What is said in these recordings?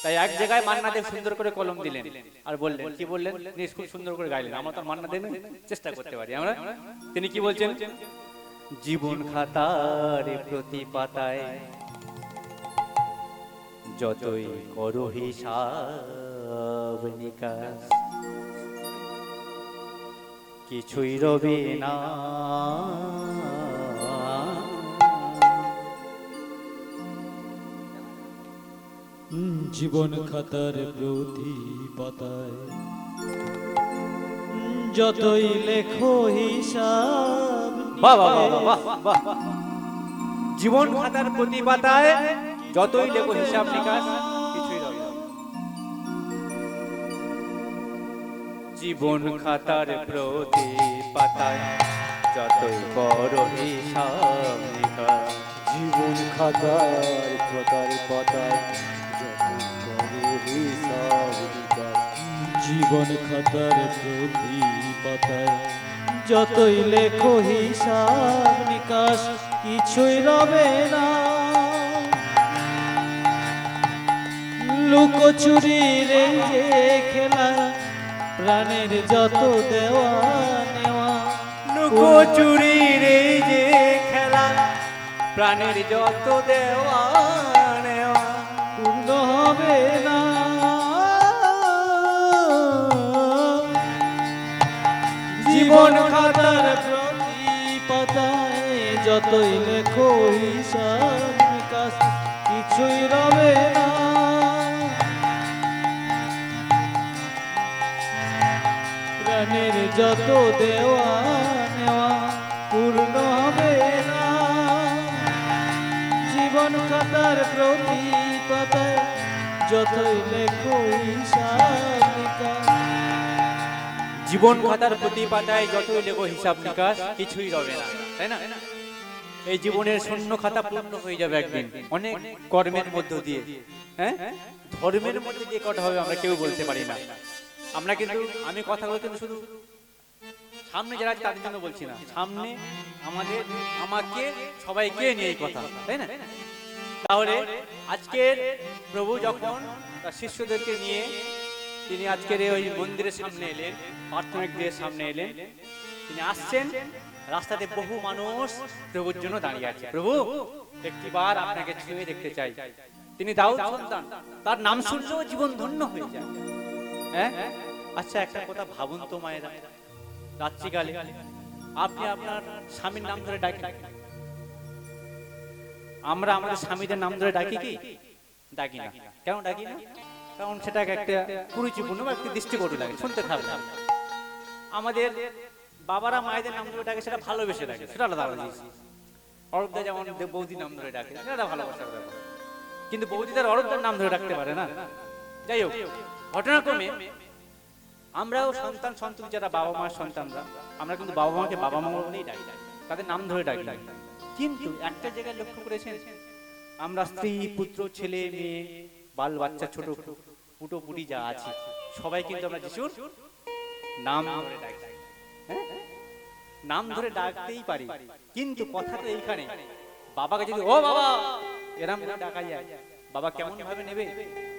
তাই এক জায়গায় মান্না দে সুন্দর করে কলম দিলেন আর বললেন, কি বললেন, খুব সুন্দর করে গাইলেন। আমরা তো মান্না দে চেষ্টা করতে পারি আমরা। তিনি কি বলছেন? জীবন খাতার প্রতি পাতায় যতই করো হিসাব নিকাশ, কিছুই রবে না জীবন খাতার প্রতি পাতায় যতই লেখো হিসাব। বাহ বাহ বাহ বাহ বাহ। জীবন খাতার প্রতি পাতায় যতই লেখো হিসাব নিকাশ, কিছুই রবে না। জীবন খাতার প্রতি পাতায় যতই করো হিসাব নিকাশ, জীবন খাতার পাতায় যতই করো হিসাব নিকাশ। জীবন খাতার প্রতি পাতায় যতই লেখো হিসাব নিকাশ, কিছুই রবে না। লুকোচুরির এই যে খেলা, প্রাণের যত দেওয়া নেওয়া। লুকোচুরির এই যে খেলা, প্রাণের যত দেওয়া নেওয়া, পূর্ণ হবে না। জীবন খাতার প্রতি পাতায় যতই লেখো হিসাব নিকাশ, কিছুই রবে না। প্রাণের যত দেওয়া নেওয়া পূর্ণ হবে না। জীবন খাতার প্রতি পাতায় যতই লেখো হিসাব নিকাশ। জীবন খাতার প্রতি পাতায় যতই লেখো হিসাব নিকাশ, কিছুই রবে না, তাই না? এই জীবনের শূন্য খাতা পূর্ণ হয়ে যাবে একদিন অনেক কর্মের মধ্য দিয়ে। হ্যাঁ, ধর্মের মধ্যে দিয়ে কটা হবে আমরা কেউ বলতে পারি না। আমরা কিন্তু, আমি কথাগুলো কিন্তু শুধু সামনে যারা আছে তাদের জন্য বলছি না, সামনে আমাদের, আমাকে, সবাইকে নিয়ে এই কথা, তাই না? তাহলে আজকের প্রভু যখন তার শিষ্যদেরকে নিয়ে তিনি আজকের ওই মন্দিরের সামনে এলেন, প্রার্থনা গৃহের সামনে এলেন, তিনি আসছেন, রাস্তাতে বহু মানুষ প্রভুর জন্য দাঁড়িয়ে আছে। প্রভু, একটিবার আপনাকে ছুঁয়ে দেখতে চাই। তিনি দাউদ সন্তান, তার নাম শুনলেও জীবন ধন্য হয়ে যায়। হ্যাঁ, আচ্ছা একটা কথা ভাবুন তো মায়েরা, রাত্রিকালে আপনি আপনার স্বামীর নাম ধরে ডাকেন? আমরা আমাদের স্বামীদের নাম ধরে ডাকি কি? ডাকি না। কেন ডাকি না? কারণ সেটা একটা কুরুচিপূর্ণ বা একটা দৃষ্টিকটু লাগে, শুনতে খারাপ লাগে। আমাদের বাবারা মায়েদের নাম ধরে ডাকে, সেটা ভালোবেসে ডাকে, সেটা আলাদা আলাদা জিনিস। অরূপদা যেমন বৌদির নাম ধরে ডাকে, সেটা ভালোবাসার ব্যাপার। কিন্তু বৌদি তার অরূপদার নাম ধরে ডাকতে পারে না। যাই হোক, ঘটনাক্রমে আমরাও সন্তান সন্ততি যারা বাবা মার সন্তানরা, আমরা কিন্তু বাবা মাকে বাবা মা বলেই ডাকি, তাদের নাম ধরে ডাকি। কিন্তু একটা জায়গায় লক্ষ্য করেছেন, আমরা স্ত্রী পুত্র ছেলে মেয়ে বাল বাচ্চা ছোট পুটো পুটি যা আছে সবাই কিন্তু আমরা যিশুর নাম ধরে ডাকি। হ্যাঁ, নাম ধরে ডাকতেই পারি, কিন্তু কথা তো এইখানে, বাবাকে যদি ও বাবা এরম ডাকা যায়, বাবা কেমন ভাবে নেবে?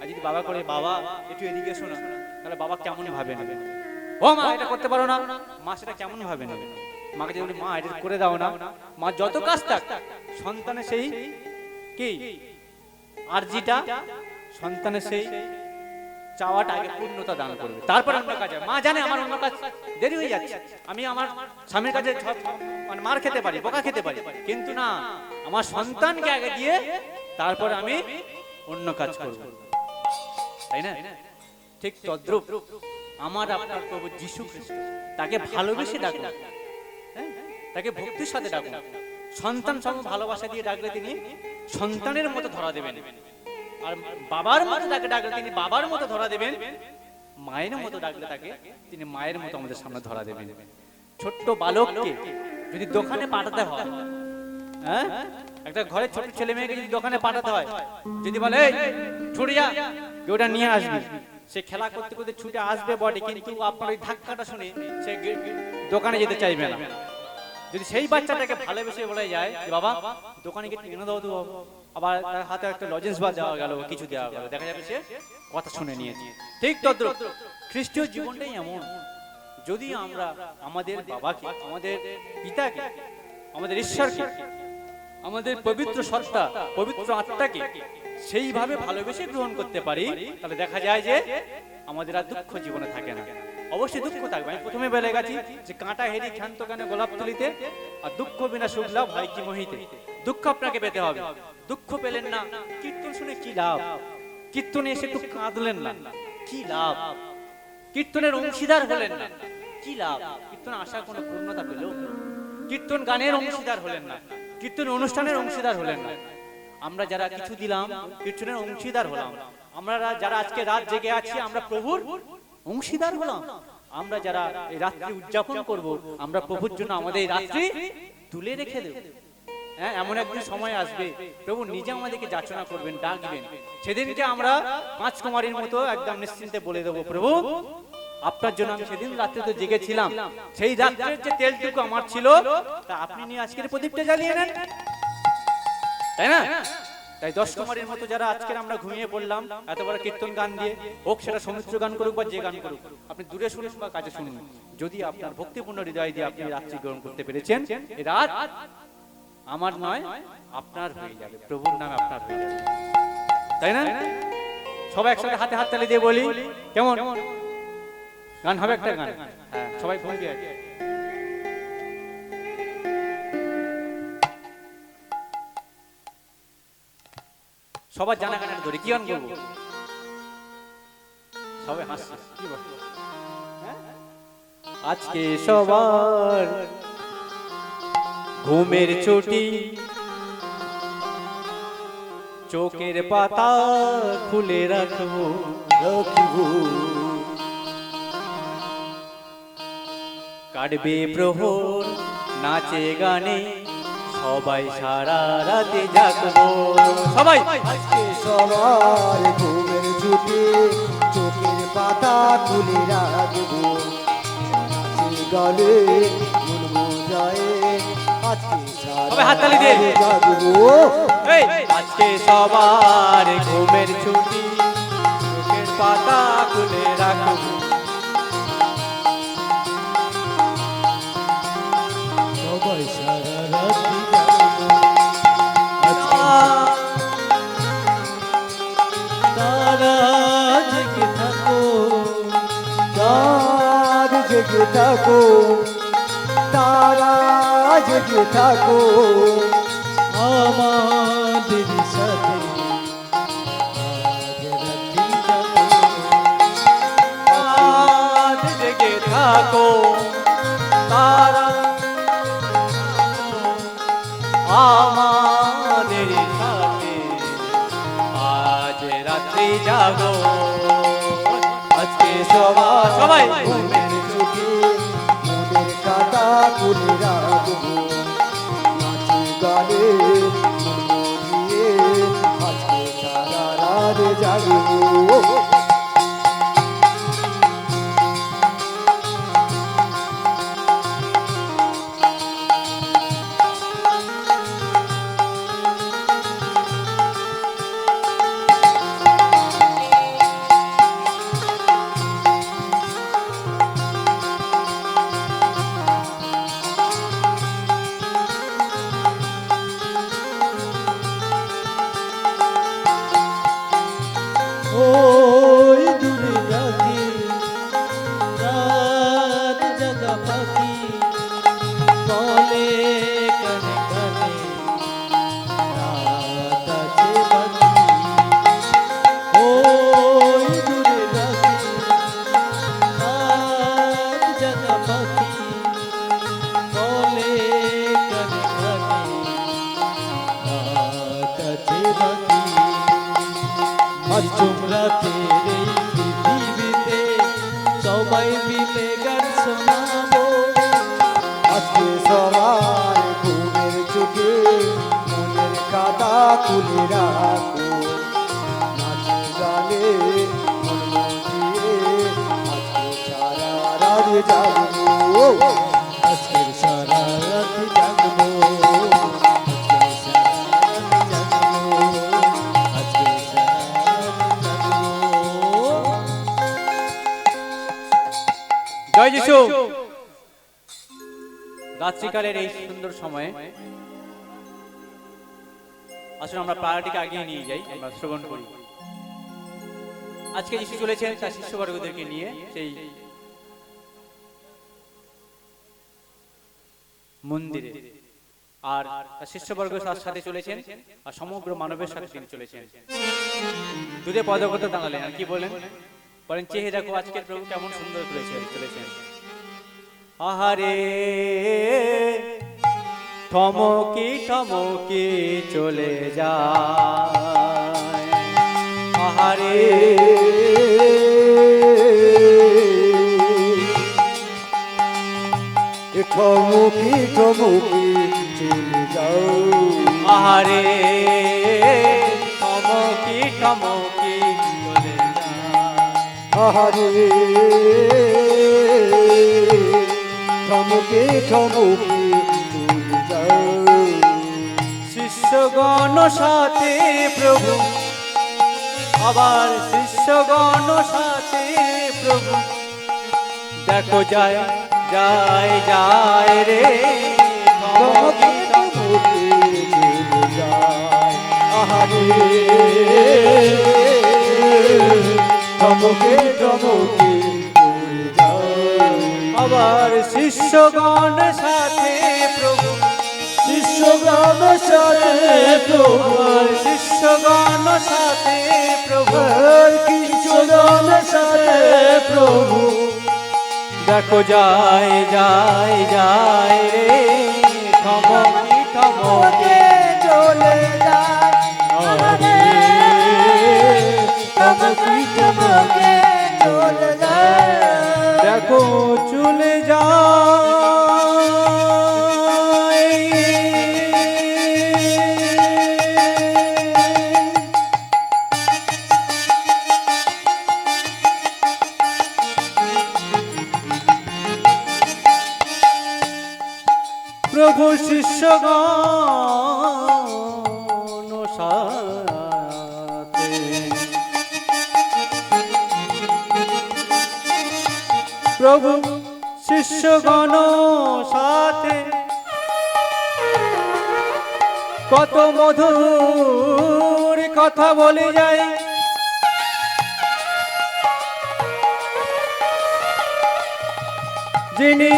আর যদি বাবা করে বাবা একটু এদিকে শোনা, তাহলে বাবা কেমন ভাবে নেবে? ও মা এটা করতে পারো না, মা সেটা কেমন ভাবে নেবে? মাকে যদি মা এটা করে দাও না, মা যত কাজ থাক সন্তানের সেই কি আরজিটা, সন্তানের সেই চাওয়াটা আগে পূর্ণতা দান করবে, তারপর অন্য কাজ। মা জানে আমার অন্য কাজ দেরি হয়ে যাচ্ছে, আমি আমার স্বামীর কাছে মানে মার খেতে পারি, বোকা খেতে পারি, কিন্তু না, আমার সন্তানকে আগে দিয়ে তারপর আমি অন্য কাজ করব, তাই না? ঠিক তদ্রূপ আমার আপনার প্রভু যীশু খ্রিস্ট, তাকে ভালোবেসে ডাকুন, তাকে ভক্তির সাথে ডাকুন। সন্তান সম ভালোবাসা দিয়ে ডাকলে তিনি সন্তানের মতো ধরা দেবেন, আর বাবার মতো তাকে ডাকলে তিনি বাবার মতো ধরা দেবেন, মায়ের মতো ডাকলে তাকে তিনি মায়ের মতো আমাদের সামনে ধরা দেবেন। ছোট্ট বালককে যদি দোকানে পাঠাতে হয়, হ্যাঁ, একটা ঘরে ছোট ছেলে মেয়েকে যদি দোকানে পাঠাতে হয়, যদি বলে এই ছুটে যা ওটা নিয়ে আসবি, সে খেলা করতে করতে ছুটে আসবে বটে, কিন্তু আপনার ওই ধাক্কাটা শুনে সে দোকানে যেতে চাইবে না। যদি সেই বাচ্চাটাকে ভালোবেসে বলা যায় বাবা দোকানে গিয়ে এনে দাও তো, আবার তার হাতে একটা লজেন্স বা দেওয়া গেল, কিছু দেওয়া গেল, দেখা যাবে সে কথা শুনে নিয়েছে। ঠিক তদ্রুপ খ্রিস্টীয় জীবনটাই এমন, যদি আমরা আমাদের বাবাকে, আমাদের পিতাকে, আমাদের ঈশ্বরকে, আমাদের পবিত্র সত্তা, পবিত্র আত্মাকে সেইভাবে ভালোবেসে গ্রহণ করতে পারি, তাহলে দেখা যায় যে আমাদের আর দুঃখ জীবনে থাকে না। অবশ্যই দুঃখ থাকবে, আমি প্রথমে বলে গেছি যে কাঁটা হেরি ক্ষান্ত কানে গোলাপ তুলিতে, আর দুঃখ বিনা সুখ লাভ হয় কি মোহিতে। দুঃখ আপনাকে পেতে হবে, দুঃখ পেলেন না, কীর্তন শুনে কি লাভ? কীর্তনে এসে একটু কাঁদলেন না, কি লাভ? কীর্তনের অংশীদার হলেন না, কি লাভ? কীর্তন আশা কোনো পূর্ণতা পেল? কীর্তন গানের অংশীদার হলেন না, কীর্তন অনুষ্ঠানের অংশীদার হলেন না। আমরা যারা কিছু দিলাম, কীর্তনের অংশীদার হলাম। আমরা যারা আজকে রাত জেগে আছি, আমরা প্রভুর অংশীদার হলাম। আমরা যারা এই রাত্রি উদযাপন করব, আমরা প্রভুর জন্য আমাদের এই রাত্রি তুলে রেখে দেব। হ্যাঁ, এমন একদিন সময় আসবে প্রভু নিজে আমাদেরকে যাচনা করবেন, ডাকবেন। সেদিনকে আমরা 5 কুমারীর মতো একদম নিশ্চিন্তে বলে দেবো, প্রভু আপনার জন্য আমি সেদিন রাত্রে তো জেগেছিলাম, সেই রাত্রের যে তেলটুকু আমার ছিল তা আপনি নিয়ে আজকের প্রদীপটা জ্বালিয়ে নেন, তাই না? তাই 10 কুমারীর মতো যারা আজকের আমরা ঘুমিয়ে পড়লাম এত বড় কীর্তন গান দিয়ে, হোক সেটা সমুদ্র গান করুক বা যে গান করুক, আপনি দূরে শুনুন বা কাছে শুনুন, যদি আপনার ভক্তিপূর্ণ হৃদয় দিয়ে আপনি রাত্রি গ্রহণ করতে পেরেছেন, এই রাত আমার নয় আপনার হয়ে যাবে, প্রভুর নামে আপনার হয়ে যাবে, তাই না? সবাই একসাথে হাতে হাত তালি দিয়ে বলি, কেমন গান হবে? একটা গান, হ্যাঁ সবাই ঘুমিয়ে আছে। সবার জানা গানের ধরে কি গান করবো? সবাই হাসছে, কি বল? আজকে সবার ঘুমের ছুটি, চোখের পাতা খুলে রাখবো, কাটবে প্রহর নাচে গানে, সবাই সারা রাতে জাগবো। সবাই আজকে সবার ঘুমের ছুটি, চোখের পাতা খুলে রাখবো, নাচে গানে মন মজায় আজকে সবাই হাততালি দিয়ে জাগবো। আজকে সবার ঘুমের ছুটি, চোখের পাতা খুলে রাখবো, সবাই সারা রাত্রি জাগবো। আজকে তারা জেগে থাকো, চাঁদ জেগে থাকো, তারা জেগে থাকো, আমাদের সাথে আজ রাত্রি জাগো। আজ জেগে থাকো, তারা আমাদের সাথে আজ রাত্রি জাগো। আজকে সবাই ঘুমের ছুটি, মনের কাটা খুলে রাখবো, নাচে গানে মন মজিয়ে আজকে সারা রাত জাগবো। ওই দূরে রাখি রাত জাগা পাখি, বলে কানে কানে রাত আছে বাকি। ওই দূরে রাখি রাত জাগা পাখি, বলে কানে কানে রাত আছে বাকি। আজ জুমরাতের এই পৃথিবীতে সবাই মিলে গান শোনাবো, আজকে সবার ঘুমের ছুটি, মনের কাটা খুলে রাখো, নাচে গানে মন মজিয়ে আজকে সারা রাত জাগবো। আজকের সারা রাত জাগবো, আজকের সারা রাত জাগবো। জয় যিশু। রাত্রিকালের এই সুন্দর সময়ে আসলে আমরা প্রায়োরিটিকে আগিয়ে নিয়ে যাই, আমরা শ্রবণ করি। আজকে যিশু চলেছেন তার শিষ্যবর্গদেরকে নিয়ে সেই মন্দিরে, আর তার শিষ্যবর্গ তার সাথে চলেছেন, আর সমগ্র মানবের সাথে তিনি চলেছেন। দূরে পদগত দাঁড়ালেন, আর কি বলেন? বলেন, চেয়ে দেখো আজকের প্রভু কেমন সুন্দর করেছেন, চলেছেন। আহারে থমকি থমকি চলে যায়, আহারে ঠমুকি ঠমুকি চলে যাও, আহারে থমকি থমকি চলে যায়, আহারে ঠমুকি ঠমুকি চলে যাও। শিষ্যগণ সাথে প্রভু, আবার শিষ্যগণ সাথে প্রভু, দেখো যায় যায় যায় রে ঠমুকি থমকি ঠমুকি চলে যায়, আহারে ঠমুকি ঠমুকি চলে যাও। আবার শিষ্যগণ সাথে প্রভু, শিষ্যগণ সাথে প্রভু, আবার শিষ্যগণ সাথে প্রভু, শিষ্যগণ সাথে প্রভু, দেখো যায় যায় যায় রে থমকি থমকি চলে যায়, আহারে ঠমুকি ঠমুকি চলে যায়। দেখো চলে যায়। প্রভু শিষ্যগণ সাথে, প্রভু শিষ্যগণ সাথে কত মধুর কথা বলে যায়, যিনি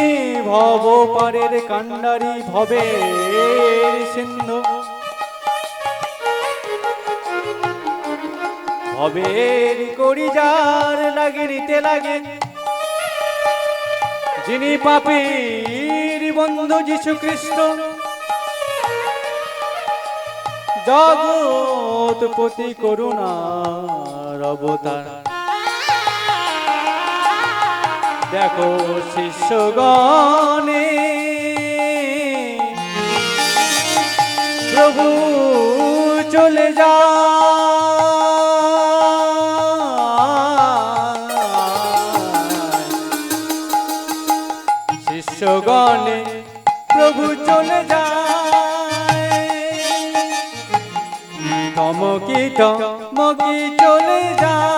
ভব পারের কান্ডারি, ভবের সিন্ধু, ভবের করি যার লাগে নিতে লাগে, যিনি পাপীর বন্ধু যীশু খ্রিস্ট, জগৎ পতি করুণার অবতার। দেখো শিষ্যগণে প্রভু চলে যায়, শিষ্যগণে প্রভু চলে যায়, থমকি থমকি চলে যায়,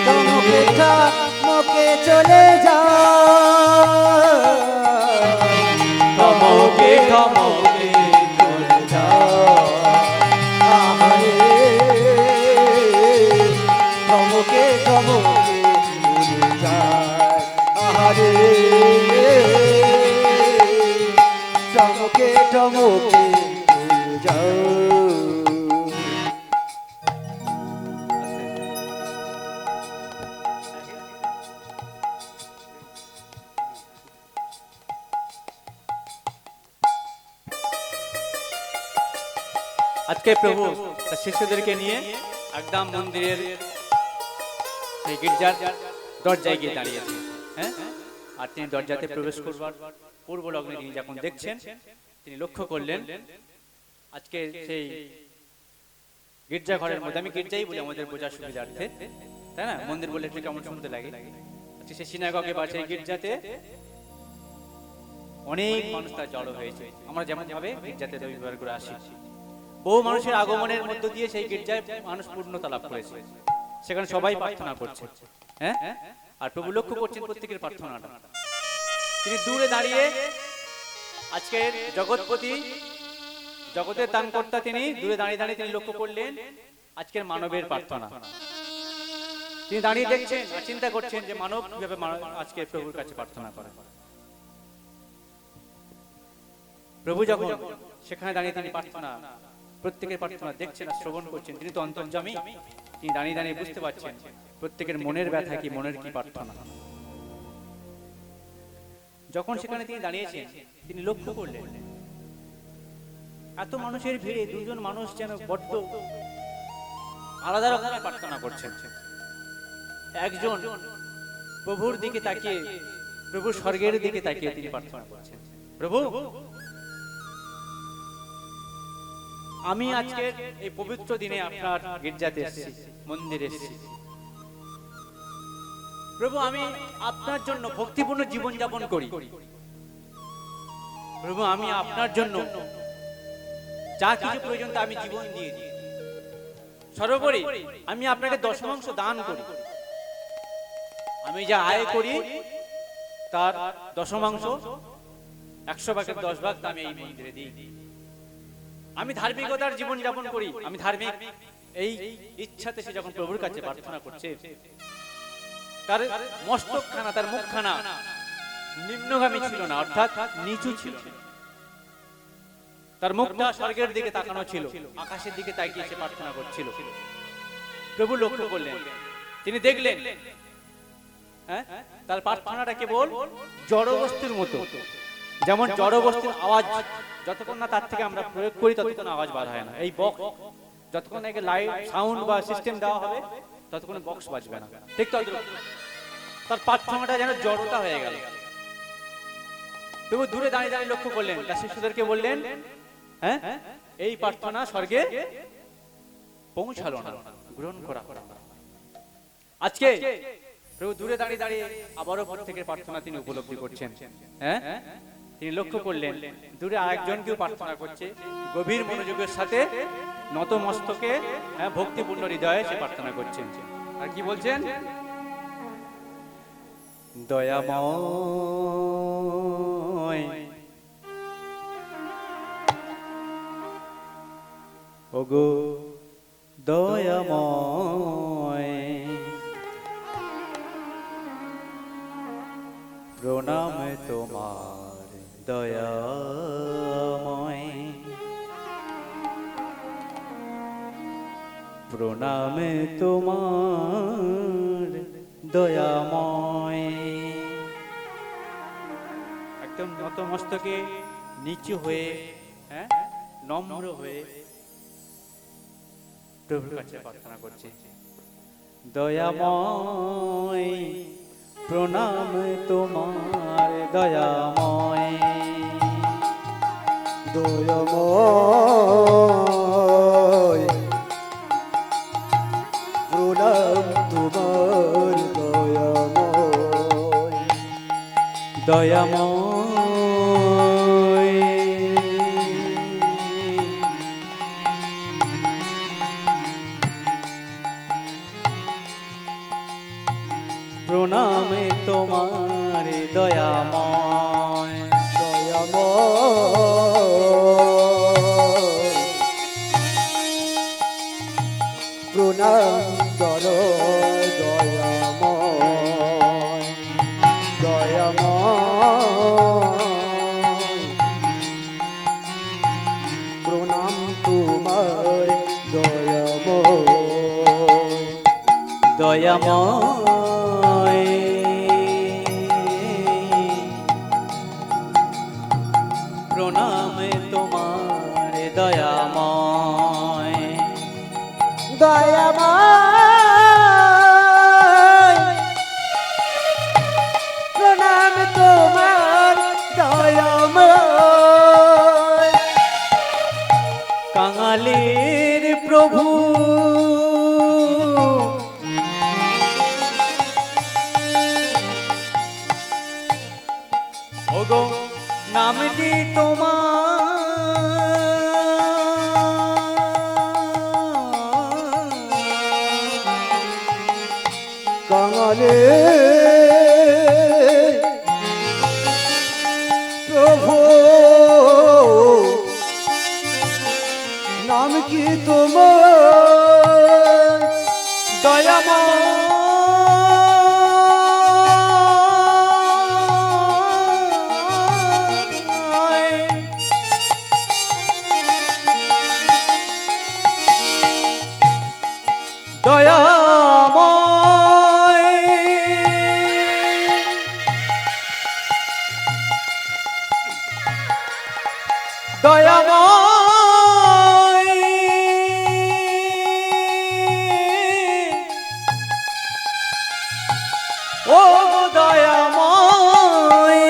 ঠমুকি ঠমুকি চলে যায়, থমকি থমকি চলে যায়, আহারে ঠমুকি ঠমুকি চলে যায়, আহারে ঠমুকি ঠমুকি চলে যাও। আজকে প্রভু তার শিষ্যদেরকে নিয়ে একদম মন্দিরের সেই গির্জার দরজায় গিয়ে দাঁড়িয়েছে, হ্যাঁ, আর তিনি দরজাতে প্রবেশ করবার পূর্ব লগ্নে তিনি যখন দেখছেন, তিনি লক্ষ্য করলেন আজকে সেই গির্জা ঘরের মধ্যে, আমি গির্জাই বলি আমাদের বোঝার সুবিধার্থে, তাই না, মন্দির বলে একটু কেমন শুনতে লাগে, আজকে সেই সিনাগগে বা সেই গির্জাতে অনেক মানুষ তার জড়ো হয়েছে। আমরা যেমন ভাবে গির্জাতে রবিবার করে আসি, বহু মানুষের আগমনের মধ্য দিয়ে সেই গির্জায় মানুষ পূর্ণতা লাভ করেছে, সেখানে সবাই প্রার্থনা করছে। হ্যাঁ, আর প্রভু লক্ষ্য করছেন প্রত্যেকের প্রার্থনাটা। তিনি দূরে দাঁড়িয়ে আজকের জগৎপতি, জগতের দানকর্তা, তিনি দূরে দাঁড়িয়ে দাঁড়িয়ে তিনি লক্ষ্য করলেন আজকের মানবের প্রার্থনা। তিনি দাঁড়িয়ে দেখছেন আর চিন্তা করছেন যে মানব কিভাবে আজকে প্রভুর কাছে প্রার্থনা করে। প্রভু যখন সেখানে দাঁড়িয়ে তিনি প্রার্থনা, প্রত্যেকের প্রার্থনা দেখছেন আর শ্রবণ করছেন, তিনি তো অন্তর্যামী, তিনি দাঁড়িয়ে দাঁড়িয়ে বুঝতে পারছেন প্রত্যেকের মনের ব্যথা কি, মনের কি প্রার্থনা। যখন সেখানে তিনি দাঁড়িয়েছেন, তিনি লক্ষ্য করলেন এত মানুষের ভিড়ে দুজন মানুষ যেন বড্ড আলাদা রকমের প্রার্থনা করছেন। একজন প্রভুর দিকে তাকিয়ে, প্রভু স্বর্গের দিকে তাকিয়ে তিনি প্রার্থনা করছেন, প্রভু আমি আজকে এই পবিত্র দিনে আপনার গির্জাতে এসেছি, মন্দিরে এসেছি, প্রভু আমি আপনার জন্য ভক্তিপূর্ণ জীবন যাপন করি, প্রভু আমি আপনার জন্য যা কিছু প্রয়োজন তা আমি জীবন দিয়ে দিই, সর্বোপরি আমি আপনাকে দশমাংশ দান করি, আমি যা আয় করি তার দশমাংশ 100 ভাগের 10 ভাগ আমি এই মন্দিরে দিই, আমি ধার্মিকতার জীবন যাপন করি, আমি ধার্মিক, এই ইচ্ছাতে সে যখন প্রভুর কাছে প্রার্থনা করছে, তার মস্তকখানা, তার মুখখানা নিম্নগামী ছিল না, অর্থাৎ নিচু ছিল, তার মুখটা স্বর্গের দিকে তাকানো ছিল, আকাশের দিকে তাকিয়ে সে প্রার্থনা করছিল। প্রভু লক্ষ্য করলেন, তিনি দেখলেন হ্যাঁ তার প্রার্থনাটা কেবল জড়বস্তুর মতো, যেমন জড়বস্তুর আওয়াজ যতক্ষণ না তার থেকে আমরা প্রয়োগ করি ততক্ষণ আওয়াজ বার হয় না। এই বক্স যতক্ষণ না লাইট সাউন্ড বা সিস্টেম দেওয়া হবে ততক্ষণ বক্স বাজবে না, ঠিক তো? তার প্রার্থনাটা যেন জড়তা হয়ে গেল। প্রভু দূরে দাঁড়িয়ে দাঁড়িয়ে লক্ষ্য করলেন, তার শিষ্যদেরকে বললেন হ্যাঁ এই প্রার্থনা স্বর্গে পৌঁছালো না, গ্রহণ করা। আজকে প্রভু দূরে দাঁড়িয়ে দাঁড়িয়ে আবারও প্রত্যেকের প্রার্থনা তিনি উপলব্ধি করছেন। হ্যাঁ, তিনি লক্ষ্য করলেন দূরে আরেকজনকেও প্রার্থনা করছে, গভীর মনোযোগের সাথে নত মস্তকে, হ্যাঁ ভক্তিপূর্ণ হৃদয়ে সে প্রার্থনা করছেন। আর কি বলছেন? দয়াময় ওগো দয়াময়, প্রণাম তোমার দয়াময়, প্রণাম তোমার দয়াময়। একদম নতমস্তকে নিচু হয়ে, হ্যাঁ নম্র হয়ে প্রভুর কাছে প্রার্থনা করছে, দয়াময় প্রণাম তোমার দয়াময়, দয়াময় প্রণাম তোমার দয়াময়, দয়াময় প্রণাম তোমার দয়াময়, দয়াময় প্রণাম কর দয়াময়, দয়াময় প্রণাম তোমার দয়াময়, দয়াময় প্রণাম তোমার দয়াময়, দয়াময় প্রণাম তোমার দয়াময়, কাঙালির প্রভু ওগো নামটি তোমার, কাঙালে প্রভু নাম কি তোমার ও দয়াময়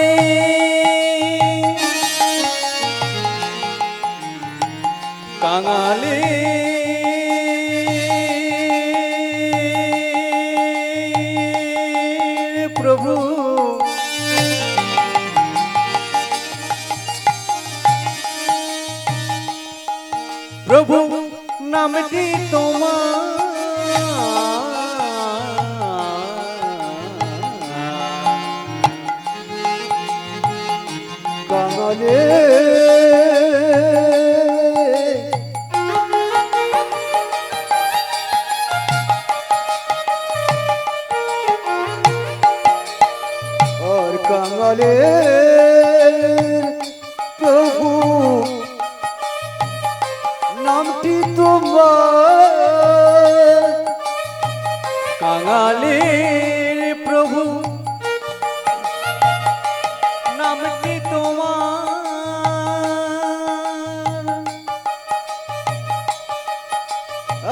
কাঙালি প্রভু প্রভু নামটি তোমার কাঙালে আর কাঙালে প্রভু নামটি তোমার কাঙালির প্রভু নামটি তোমার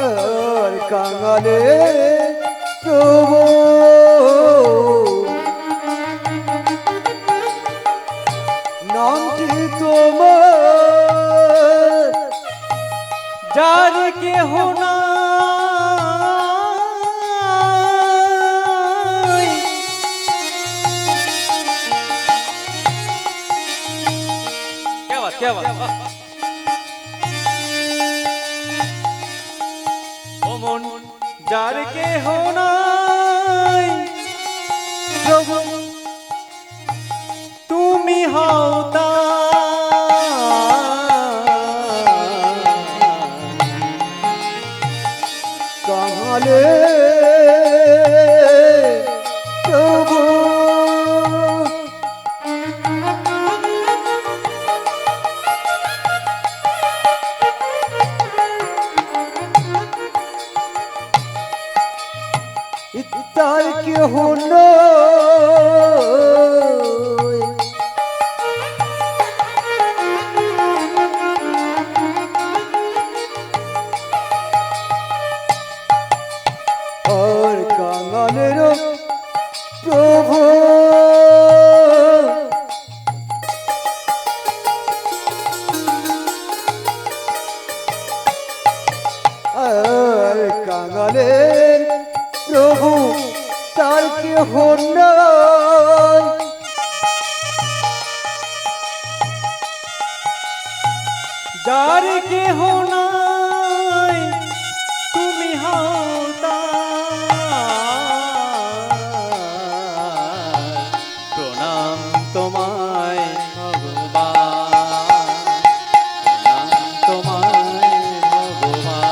আর কাঙালে প্রভু নামটি তোমার যার কেহ নাই क्या बात ও মন যার কেহ নাই প্রভু তুমি হও কাঙালে প্রভু ইত্তার কেহ নয় আর কাঙালের প্রভু আর কাঙালের প্রভু তার কেহ নাই যার কেহ নাই তুমি হও প্রণাম তোমায় ভগবান প্রণাম তোমায় ভগবান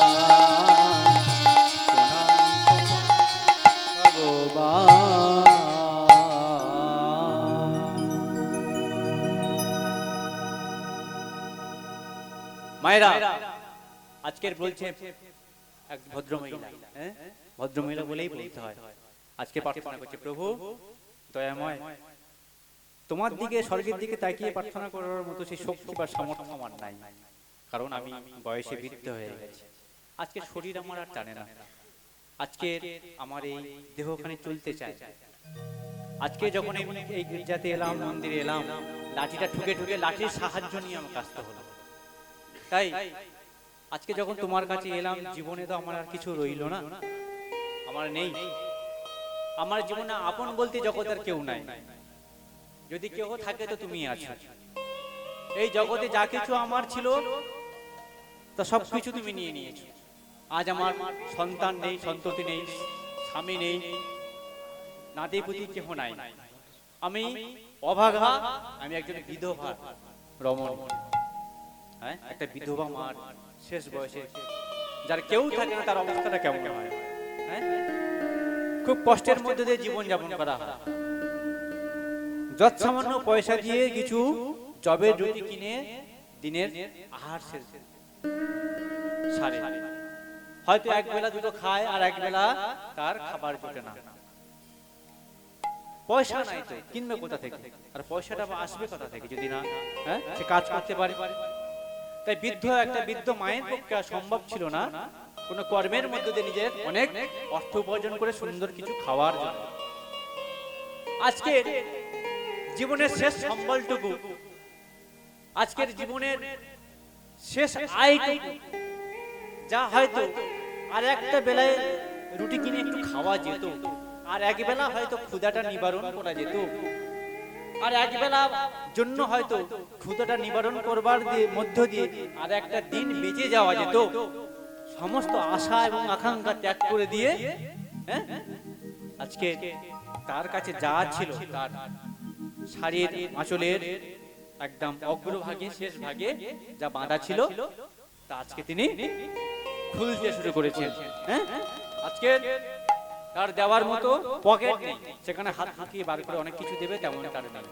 মায়েরা আজকের বলছে এক ভদ্রমহিলা, হ্যাঁ ভদ্রমহিলা বলেই বলতে হয়। আজকে প্রার্থনা করছে, প্রভু দয়াময় তোমার দিকে স্বর্গের দিকে তাকিয়ে প্রার্থনা করার মতো সেই শক্তি বা সামর্থ্য আমার নাই, কারণ আমি বয়সে বৃদ্ধ হয়ে গেছি। আজকে শরীর আমার আর টানে না, আজকে আমার এই দেহখানি চলতে চায়। আজকে যখন এই গির্জাতে এলাম, মন্দিরে এলাম, লাঠিটা ঠুকে ঠুকে লাঠির সাহায্য নিয়ে আমার কাজটা হলো। তাই আজকে যখন তোমার কাছে এলাম, জীবনে তো আমার আর কিছু রইল না, আমার নেই, আমার জীবনে আপন বলতে জগতের কেউ নাই। যদি কেউ থাকে তো তুমি আছো। এই জগতে যা কিছু আমার ছিল তা সবকিছু তুমি নিয়ে নিয়েছো। আজ আমার সন্তান নেই, সন্ততি নেই, স্বামী নেই, নাতিপুতি কেহ নাই, আমি অভাগা, আমি একজন বিধবা রমণ। হ্যাঁ, একটা বিধবা মার শেষ বয়সে যার কেউ থাকে না, তার অবস্থাটা কেমন হয়? হ্যাঁ, খুব কষ্টের মধ্যে দিয়ে জীবন যাপন করা হয়। যৎসামান্য পয়সা দিয়ে কিছু জবের রুটি কিনে দিনের আহার শেষ সারে, হয়তো এক বেলা দুটো খায় আর এক বেলা তার খাবার জোটে না। পয়সা নাই তো কিনবে কোথা থেকে, আর পয়সাটা আসবে কোথা থেকে যদি না সে কাজ করতে পারে? তাই একটা বৃদ্ধ মায়ের পক্ষে সম্ভব ছিল না কোনো কর্মের মধ্যে দিয়ে নিজের অনেক অর্থ উপার্জন করে সুন্দর কিছু খাওয়ার জন্য। আজকে জীবনের শেষ সম্বলটুকু, আজকের জীবনের শেষ আয়টুকু, যা হয়তো আর একটা বেলায় রুটি কিনে একটু খাওয়া যেত, আর এক বেলা হয়তো ক্ষুধাটা নিবারণ করা যেত, আর এক বেলা জন্য হয়তো ক্ষুধাটা নিবারণ করবার মধ্য দিয়ে আর একটা দিন বেঁচে যাওয়া যেত। সমস্ত আশা এবং আকাঙ্ক্ষা ত্যাগ করে দিয়ে আজকে তার কাছে যা ছিল, তার শাড়ির আঁচলের একদম অগ্রভাগে শেষ ভাগে যা বাঁধা ছিল, তা আজকে তিনি খুলতে শুরু করেছেন। হ্যাঁ, আজকে তার দেওয়ার মতো পকেট নেই, সেখানে হাত ঢুকিয়ে বার করে অনেক কিছু দেবে তেমন তার নেই।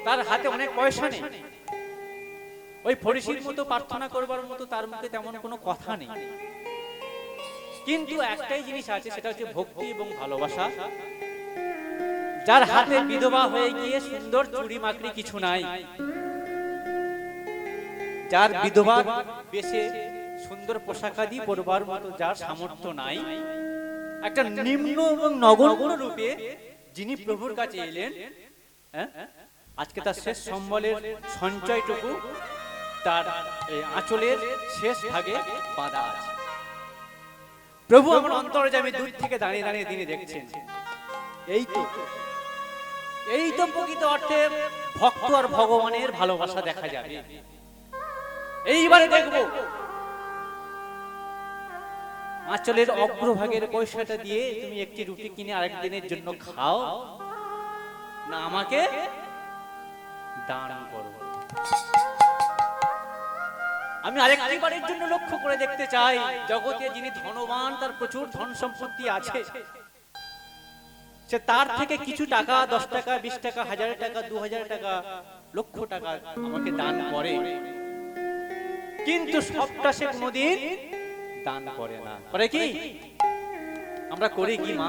তার হাতে অনেক পয়সা নেই, ওই ফরিসির মতো প্রার্থনা করবার মতো তার মুখে তেমন কোনো কথা নেই। কিন্তু একটাই জিনিস আছে, সেটা হচ্ছে ভক্তি এবং ভালোবাসা। যার হাতে বিধবা হয়ে গিয়ে সুন্দর চুড়ি মাকড়ি কিছু নাই, যার বিধবা বেশে সুন্দর পোশাকাদি পরবার মতো যার সামর্থ্য নাই, একটা নিম্ন এবং নগণ্য রূপে যিনি প্রভুর কাছে এলেন, আজকে তার শেষ সম্বলের সঞ্চয়টুকু তার আঁচলের শেষ ভাগে বাঁধা আছে। প্রভু আমার অন্তর্যামী দূর থেকে দাঁড়িয়ে দাঁড়িয়ে তিনি দেখছেন, এই তো প্রকৃত অর্থে ভক্ত আর ভগবানের ভালোবাসা দেখা যাবে। এইবারে দেখবো আঁচলের অগ্রভাগের পয়সাটা দিয়ে তুমি একটি রুটি কিনে আরেকদিনের জন্য খাও, না আমাকে দান করো। আমি আরেকটি বারের জন্য লক্ষ্য করে দেখতে চাই, জগতে যিনি ধনবান, তার প্রচুর ধন সম্পত্তি আছে, সে তার থেকে কিছু টাকা, 10 টাকা, 20 টাকা, 1000 টাকা, 2000 টাকা, লক্ষ টাকা আমাকে দান করে, কিন্তু সবটা সে কোনোদিন দান করে না। করে কি? আমরা করি কি মা?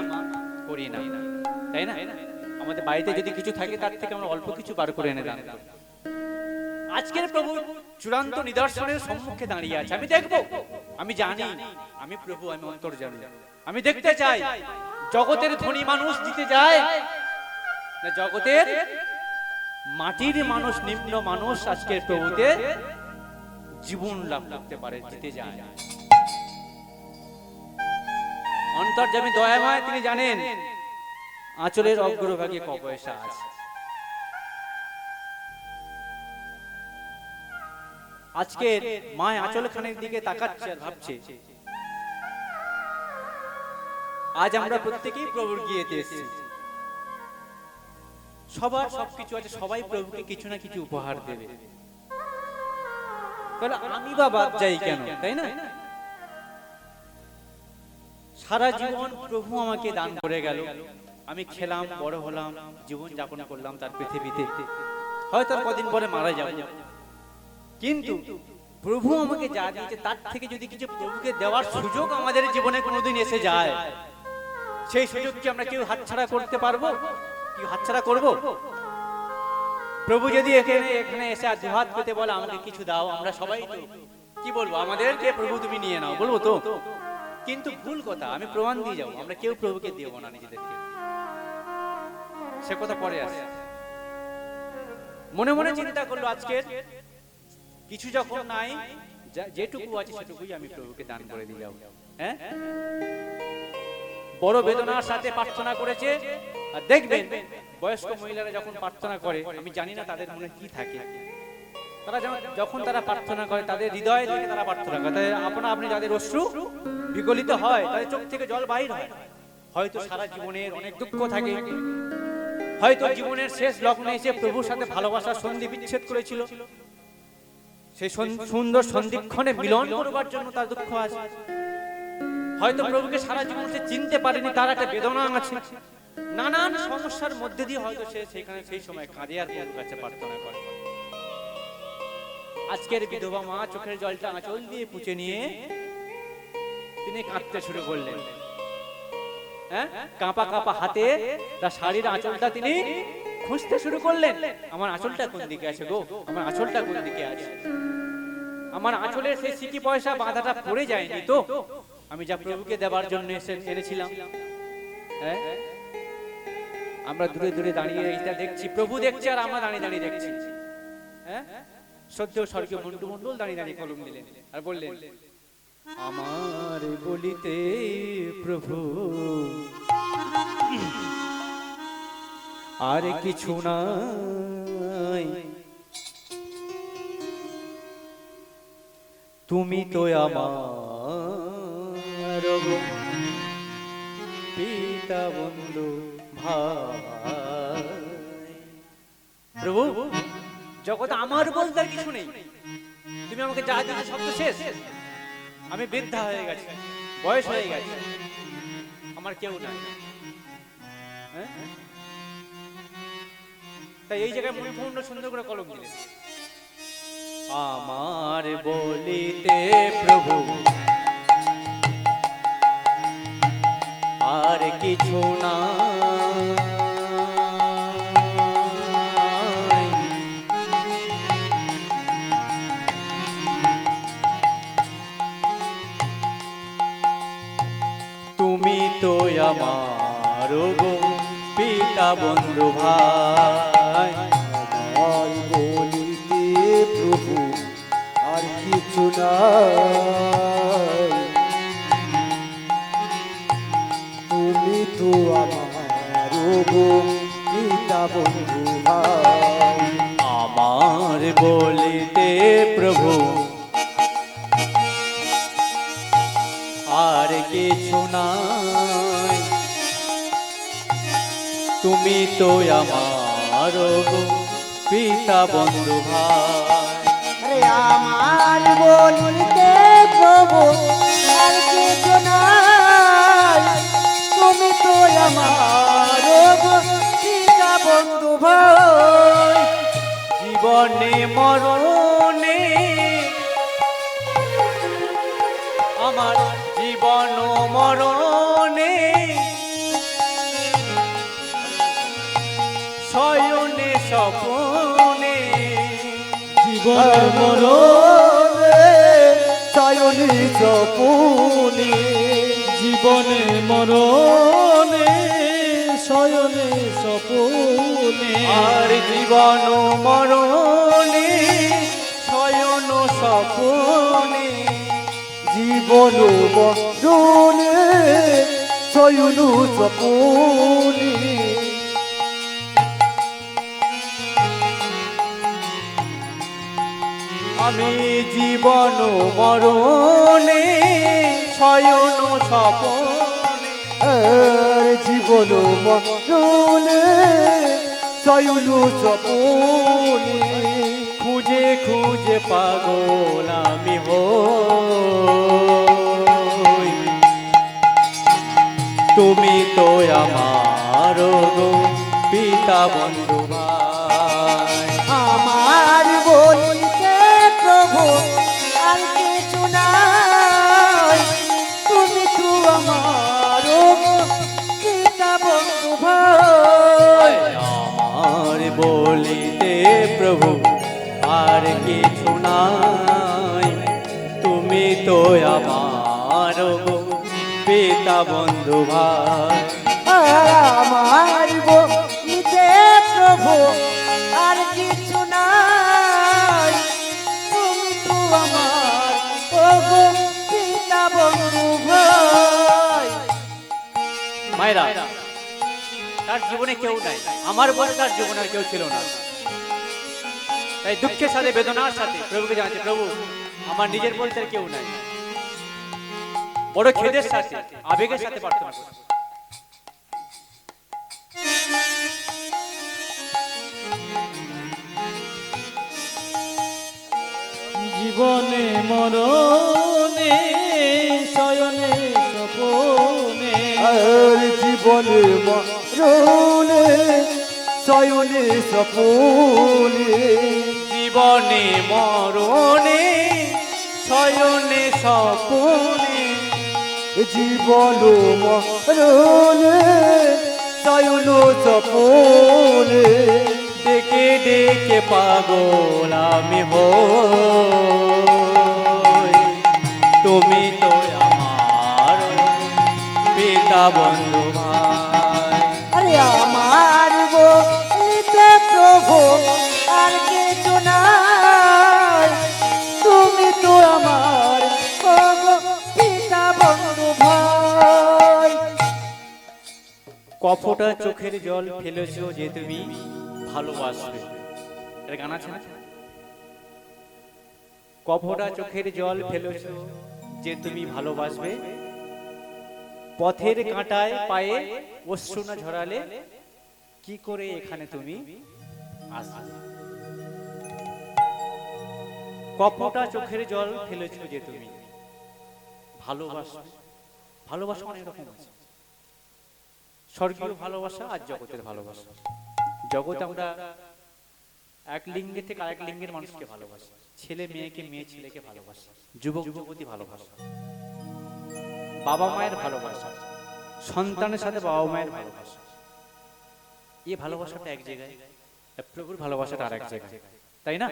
করি না, তাই না? আমাদের বাড়িতে যদি কিছু থাকে তার থেকে আমরা অল্প কিছু বার করে এনে দান করি। আজকের প্রভু চূড়ান্ত নিদর্শনের সম্মুখে দাঁড়িয়ে আছে। আমি দেখবো, আমি জানি আমি প্রভু, আমি অন্তর্যামী, আমি দেখতে চাই জগতের ধনী মানুষ দিতে যায় না জগতের মাটির মানুষ, নিম্ন মানুষ আজকের প্রভুতে জীবন লাভ করতে পারে, দিতে যায়। অন্তর্যামী দয়াময়, তিনি জানেন আঁচলের অগ্রভাগে ক পয়সা আছে। আজকে মা আঁচলখানের দিকে তাকাচ্ছে আর ভাবছে, আজ আমরা প্রত্যেকেই প্রভুর গিয়েতে এসেছি, সবার সবকিছু আছে, সবাই প্রভুকে কিছু না কিছু উপহার দেবে, তাহলে আমি বা বাদ যাই কেন? তাই না? সারা জীবন প্রভু আমাকে দান করে গেল, আমি খেলাম, বড় হলাম, জীবন যাপন করলাম তার পৃথিবীতে, হয়তো কদিন পরে মারা যাব, কিন্তু প্রভু আমাকে যা দিয়েছে তার থেকে যদি কিছু প্রভুকে দেওয়ার সুযোগ আমাদের জীবনে কোনোদিন এসে যায়, সেই সুযোগ কি আমরা কেউ হাতছাড়া করতে পারবো? কি হাতছাড়া করব? প্রভু যদি এখানে এসে দুহাত পেতে বলে আমাকে কিছু দাও, আমরা সবাই তো কি বলবো? আমাদেরকে প্রভু তুমি নিয়ে নাও, বলবো তো? কিন্তু ভুল কথা, আমি প্রমাণ দিয়ে যাবো, আমরা কেউ প্রভুকে দেব না নিজেদেরকে। সে কথা পরে আসে। মনে মনে চিন্তা করলো, আজকের কিছু যখন নাই, যেটুকু আছে সেটুকুই আমি প্রভুকে দান করে দিয়ে যাবো। হ্যাঁ, বড় বেদনার সাথে প্রার্থনা করেছে। আর দেখবেন বয়স্ক মহিলারা যখন প্রার্থনা করে, আমি জানি না তাদের মনে কি থাকে, তারা যখন তারা প্রার্থনা করে তাদের হৃদয় থেকে তারা প্রার্থনা করে, তাদের আপনি যাদের অশ্রু বিগলিত হয়, তাদের চোখ থেকে জল বাহির হয়, হয়তো সারা জীবনের অনেক দুঃখ থাকে, হয়তো জীবনের শেষ লগ্নে এসে প্রভুর সাথে ভালোবাসার সন্ধি বিচ্ছেদ করেছিল, সেই সুন্দর সন্ধিক্ষণে মিলন করবার জন্য তার দুঃখ আছে। হয়তো প্রভুকে সারা জীবন সে চিনতে পারেনি, তার একটা বেদনা আছে, নানান সমস্যার মধ্যে দিয়ে হয়তো সে সেখানে সেই সময় কাঁদে আর প্রভুর কাছে প্রার্থনা করে। আজকের বিধবা মা চোখের জলটা আঁচল দিয়ে পুঁছে নিয়ে তিনি কাঁদতে শুরু করলেন। হ্যাঁ, কাঁপা কাঁপা হাতে তার শাড়ির আঁচলটা তিনি খুঁজতে শুরু করলেন। আমার আঁচলটা কোন দিকে আছে গো, আমার আঁচলটা কোন দিকে আছে? আমার আঁচলের সেই সিকি পয়সা বাঁধাটা পড়ে যায়নি তো, আমি যা প্রভুকে দেবার জন্য এনেছিলাম। হ্যাঁ, আমরা দূরে দূরে দাঁড়িয়ে এইটা দেখছি, প্রভু দেখছে আর আমরা দাঁড়িয়ে দাঁড়িয়ে দেখছি। হ্যাঁ, শ্রদ্ধেয় স্বর্গীয় মন্টু মণ্ডল দাঁড়িয়ে দাঁড়িয়ে কলম দিলেন আর বললেন, আমার বলিতে প্রভু আর কিছু নাই, তুমি তো আমার পিতা বন্ধু ভাই। প্রভু, জগৎ আমার বলতে আর কিছু নেই, তুমি আমাকে যা দিলে সব তো শেষ। আমি বৃদ্ধা হয়ে গেছি, বয়স হয়ে গেছে, আমার কেউ নাই। হ্যাঁ, তাই এই জায়গায় মূল্যপূর্ণ সুন্দর করে কলম দিলেন, আমার বলিতে প্রভু আর কিছু নাই, তুমি তো আমার গো পিতা বন্ধু ভাই। আমার বলিতে প্রভু আর কিছু নাই, তুমি তো আমার গো পিতা বন্ধু ভাই। আমার বলিতে প্রভু আর কিছু নাই, তুমি তো আমার গো পিতা বন্ধু ভাই। আরে আমার বলিতে প্রভু আর কিছু নাই, তুমি তো আমার গো পিতা বন্ধু ভাই। জীবনে মরণে আমার জীবন মরণে শয়নে স্বপনে জীবন মরণে শয়নে স্বপনে, জীবনে মরণে শয়নে স্বপনে, আর জীবন মরণে শয়ন স্বপনে, জীবন মরণে শয়ন স্বপনে। আমি জীবন মরণে শয়ন স্বপনে, জীবন মরণে শয়ন স্বপনে, খুঁজে খুঁজে পাগল আমি হই, তুমি তো আমার গো পিতা বন্ধু ভাই। আমার বলিতে প্রভু আর কিছু নাই, তুমি তো আমার পিতা বন্ধু ভাই। আমার বলিতে প্রভু আর কিছু নাই, তুমি তো আমার গো পিতা বন্ধু ভাই। আমার বলিতে প্রভু আর কিছু নাই, তুমি তো আমার পিতা বন্ধু ভাই। মায়েরা, তার জীবনে কেউ নাই, আমার বলে তার জীবনে আর কেউ ছিল না। তাই দুঃখের সাথে বেদনার সাথে প্রভুকে জানাচ্ছে, প্রভু আমার নিজের বলতে আর কেউ নাই। বড় খেদের সাথে আবেগের সাথে প্রার্থনা করছি। মরণে শয়নে স্বপনে আর জীবনে মরণে শয়নে স্বপনে জীবনে মরণে শয়নে স্বপনে জীবন মরণে শয়ন স্বপনে ডেকে ডেকে পাগল আমি হই তুমি তো আমার পিতা বন্ধু ভাই আরে আমার বলিতে প্রভু আর কিছু নাই তুমি তো আমার ওগো পিতা বন্ধু ভাই কফোটা চোখের জল ফেলেছো যে তুমি ভালোবাসবে এর গান আছে না কফোটা চোখের জল ফেলেছো যে তুমি ভালোবাসবে পথের কাঁটায় পায়ে অশ্রু না ঝরালে কি করে এখানে তুমি আসবে কফোটা চোখের জল ফেলেছো যে তুমি ভালোবাসবে ভালোবাসা অনেক রকম আছে স্বর্গীয় ভালোবাসা আর জগতের ভালোবাসা জগতে আমরা এক লিঙ্গের থেকে আরেক লিঙ্গের মানুষকে ভালোবাসি ছেলে মেয়েকে মেয়ে ছেলেকে ভালোবাসা যুবক যুবতী ভালোবাসা বাবা মায়ের ভালোবাসা সন্তানের সাথে বাবা মায়ের ভালোবাসা এই ভালোবাসাটা এক জায়গায় আর প্রভুর ভালোবাসাটা আরেক জায়গায় তাই না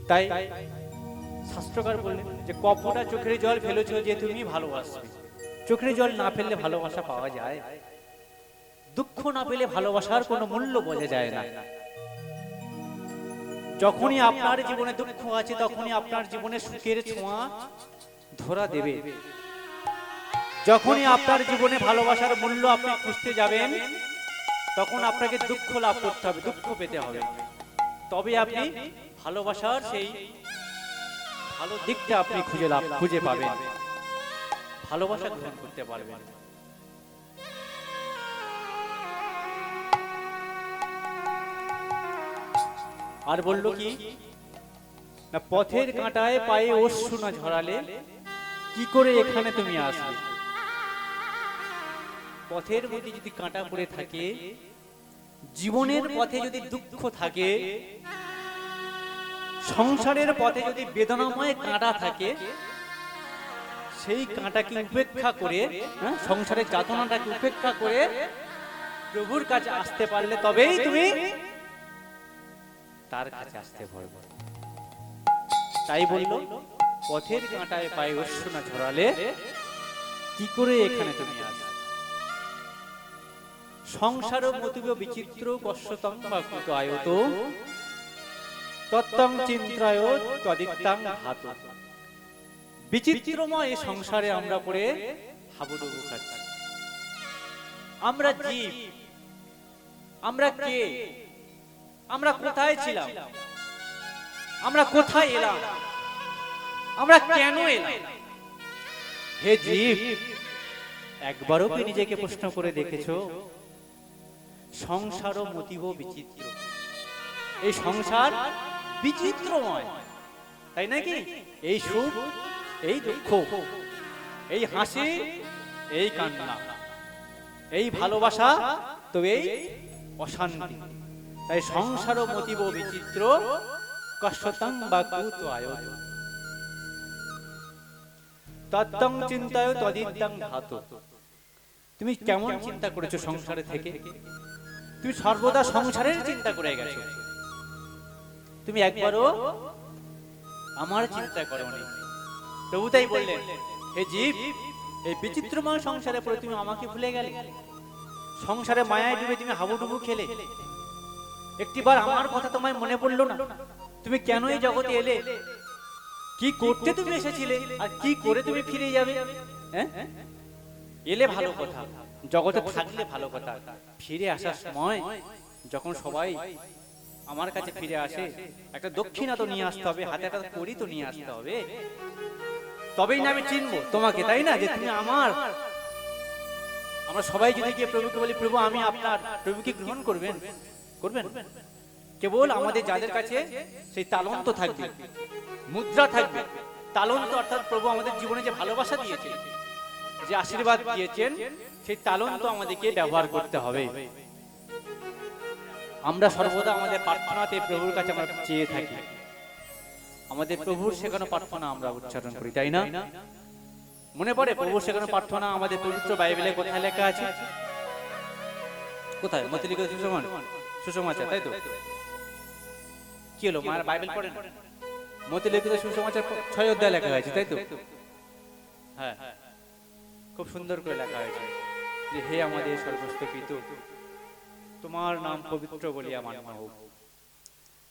তাই শাস্ত্রকার বললেন যে কপটা চোখের জল ফেলেছো যে তুমি ভালোবাসবে চোখের জল না ফেললে ভালোবাসা পাওয়া যায় দুঃখ না পেলে ভালোবাসার কোনো মূল্য বোঝা যায় না যখনই আপনার জীবনে দুঃখ আছে তখনই আপনার জীবনে সুখের ছোঁয়া ধরা দেবে যখনই আপনার জীবনে ভালোবাসার মূল্য আপনি খুঁজতে যাবেন তখন আপনাকে দুঃখ লাভ করতে হবে দুঃখ পেতে হবে তবে আপনি ভালোবাসার সেই ভালো দিকটা আপনি খুঁজে পাবেন ভালোবাসা গ্রহণ করতে পারবেন আর বলল কি না পথের কাঁটায় পায়ে অশ্রু না ঝরালে কি করে এখানে তুমি আসবে পথের মধ্যে যদি কাঁটা পড়ে থাকে জীবনের পথে যদি দুঃখ থাকে সংসারের পথে যদি বেদনাময় কাঁটা থাকে সেই কাঁটাকে উপেক্ষা করে সংসারের যাতনাটাকে উপেক্ষা করে প্রভুর কাছে আসতে পারলে তবেই তুমি তার কাছে আসতে পারবে তাই বলল পথের কাঁটায় পায়ে অশ্রু না ঝরালে কি করে এখানে তুমি আসবে সংসার মতিব বিচিত্র কষ্টতং বা কৃত আয়ত তত্ত্বং চিন্ত্রায় তদিত্তাং ধাত বিচিত্রময় এই সংসারে আমরা পড়ে হাবুডুবু খাচ্ছি আমরা জীব আমরা কে আমরা কোথায় ছিলাম আমরা কোথায় এলাম আমরা কেন এলাম হে জীব একবারও কি নিজেকে প্রশ্ন করে দেখেছো সংসার মতিব বিচিত্র এই সংসার বিচিত্রময় তাই নাকি এই সুখ এই দুঃখ এই হাসি এই কান্না এই ভালোবাসা তো এই অশান্তি তাই সংসার মতিব বিচিত্র কষ্টতং বা কুত আয়ত তত্ত্বং চিন্তায় তদিত্তাং ধাত তুমি কেমন চিন্তা করেছো সংসারে থেকে তুমি সর্বদা সংসারের চিন্তা করে গেছো তুমি একবারও আমার চিন্তা করোনি প্রভু তাই বললেন হে জীব এই বিচিত্রময় সংসারে পড়ে তুমি আমাকে ভুলে গেলে সংসারে মায়ায় ডুবে তুমি হাবুডুবু খেলে একটিবার আমার কথা তোমায় মনে পড়লো না তুমি কেন এই জগতে এলে কি করতে তুমি এসেছিলে আর কি করে তুমি ফিরে যাবে হ্যাঁ এলে ভালো কথা জগতে থাকলে ভালো কথা ফিরে আসার সময় যখন সবাই আমার কাছে ফিরে আসে একটা দক্ষিণা তো নিয়ে আসতে হবে হাতে একটা কড়ি তো নিয়ে আসতে হবে তবেই না আমি চিনবো তোমাকে তাই না যে তুমি আমার আমরা সবাই যদি গিয়ে প্রভুকে বলি প্রভু আমি আপনার প্রভু কি গ্রহণ করবেন করবেন কেবল আমাদের যাদের কাছে সেই তালন্ত থাকবে, মুদ্রা থাকবে, তালন্ত অর্থাৎ প্রভু আমাদের জীবনে যে ভালোবাসা দিয়েছে, যে আশীর্বাদ দিয়েছেন, সেই তালন্ত আমাদেরকে ব্যবহার করতে হবে। আমরা সর্বদা আমাদের প্রার্থনাতে প্রভুর কাছে আমরা চেয়ে থাকি, আমাদের প্রভুর শেখানো প্রার্থনা আমরা উচ্চারণ করি, তাই না? মনে পড়ে প্রভুর শেখানো প্রার্থনা আমাদের পবিত্র বাইবেলে কোথায় লেখা আছে? কোথায়? মতিলিখিত সুসমাচার, তাই তো? কি হলো, মায়ের বাইবেল পড়েন? মতিলিখিত সুসমাচার 6 অধ্যায় লেখা হয়েছে, তাই তো? হ্যাঁ, খুব সুন্দর করে লেখা হয়েছে যে হে আমাদের সর্বস্ব পিতা, তোমার নাম পবিত্র বলিয়া মান্য হোক,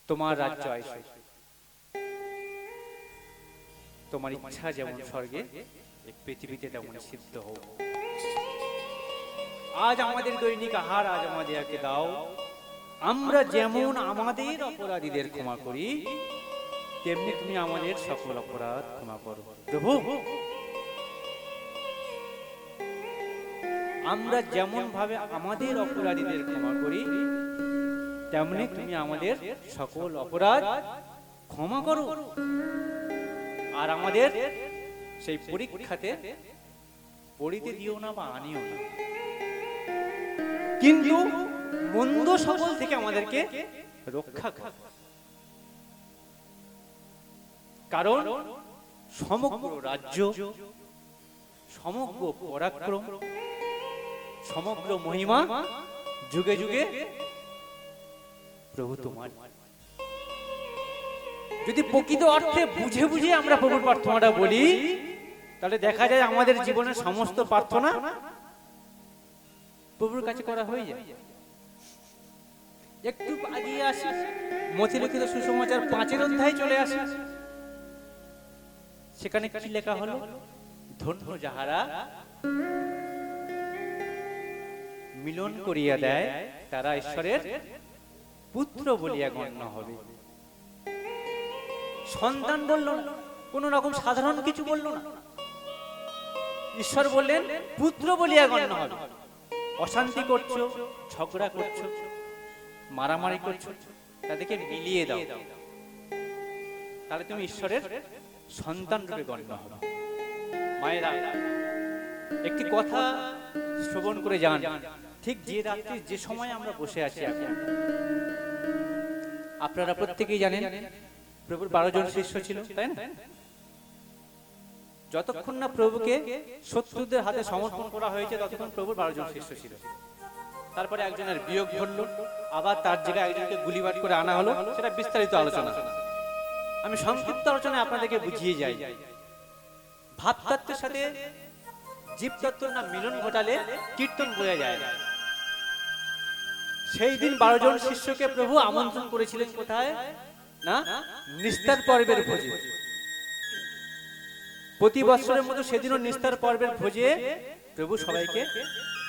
তোমার রাজ্য আইসুক, তোমার ইচ্ছা যেমন স্বর্গে এই পৃথিবীতে তেমন সিদ্ধ হোক। আজ আমাদের দৈনিক আহার আজ আমাদেরকে দাও, আমরা যেমন আমাদের অপরাধীদের ক্ষমা করি, তেমনি তুমি আমাদের সকল অপরাধ ক্ষমা করো। প্রভু, আমরা যেমন ভাবে আমাদের অপরাধীদের ক্ষমা করি, তেমনি তুমি আমাদের সকল অপরাধ ক্ষমা করো। আর আমাদের সেই পরীক্ষাতে পড়িতে দিও না বা আনিও না, কিন্তু মন্দ সকল থেকে আমাদেরকে রক্ষা করো। কারণ সমগ্র রাজ্য, সমগ্র পরাক্রম, সমগ্র মহিমা যুগে যুগে প্রভু তোমার। যদি প্রকৃত অর্থে বুঝে বুঝে আমরা প্রভুর প্রার্থনাটা বলি, তাহলে দেখা যায় আমাদের জীবনের সমস্ত প্রার্থনা প্রভুর কাছে করা হয়ে যায়। একটু আগিয়ে আসি, মতিলিখিত সুসমাচার 5 অধ্যায় চলে আসি, সেখানে কি লেখা হলো? ধন্য যাহারা মিলন করিয়া দেয়, তারা ঈশ্বরের পুত্র বলিয়া গণ্য হবে। সন্তান বলল না, কোন রকম সাধারণ কিছু বলল না, ঈশ্বর বললেন পুত্র বলিয়া গণ্য হবে। অশান্তি করছো, ঝগড়া করছো, মারামারি করছো, তাদেরকে মিলিয়ে দাও, তাহলে তুমি ঈশ্বরের সন্তান রূপে গণ্য হবে। মায়েরা, একটি কথা শ্রবণ করে যান। ঠিক যে রাত্রি যে সময় আমরা বসে আছি এখন, আপনারা প্রত্যেকেই জানেন প্রভুর 12 জন শিষ্য ছিল, তাই না? যতক্ষণ না প্রভুকে শত্রুদের হাতে সমর্পণ করা হয়েছে, ততক্ষণ প্রভুর 12 জন শিষ্য ছিল। তারপরে একজনের বিয়োগ ঘটল, আবার তার জায়গায় একজনকে গুলিবাট করে আনা হলো, সেটা বিস্তারিত আলোচনা। আমি সংক্ষিপ্ত আলোচনায় আপনাদেরকে বুঝিয়ে যাই। ভাবতত্ত্বের সাথে জীবতত্ত্বের না মিলন ঘটালে কীর্তন বোঝা যায় না। সেই দিন 12 জন শিষ্যকে প্রভু আমন্ত্রণ করেছিলেন কোথায়? না, নিস্তার পর্বের ভোজে। প্রতি বছরের মতো সেদিনও নিস্তার পর্বের ভোজে প্রভু সবাইকে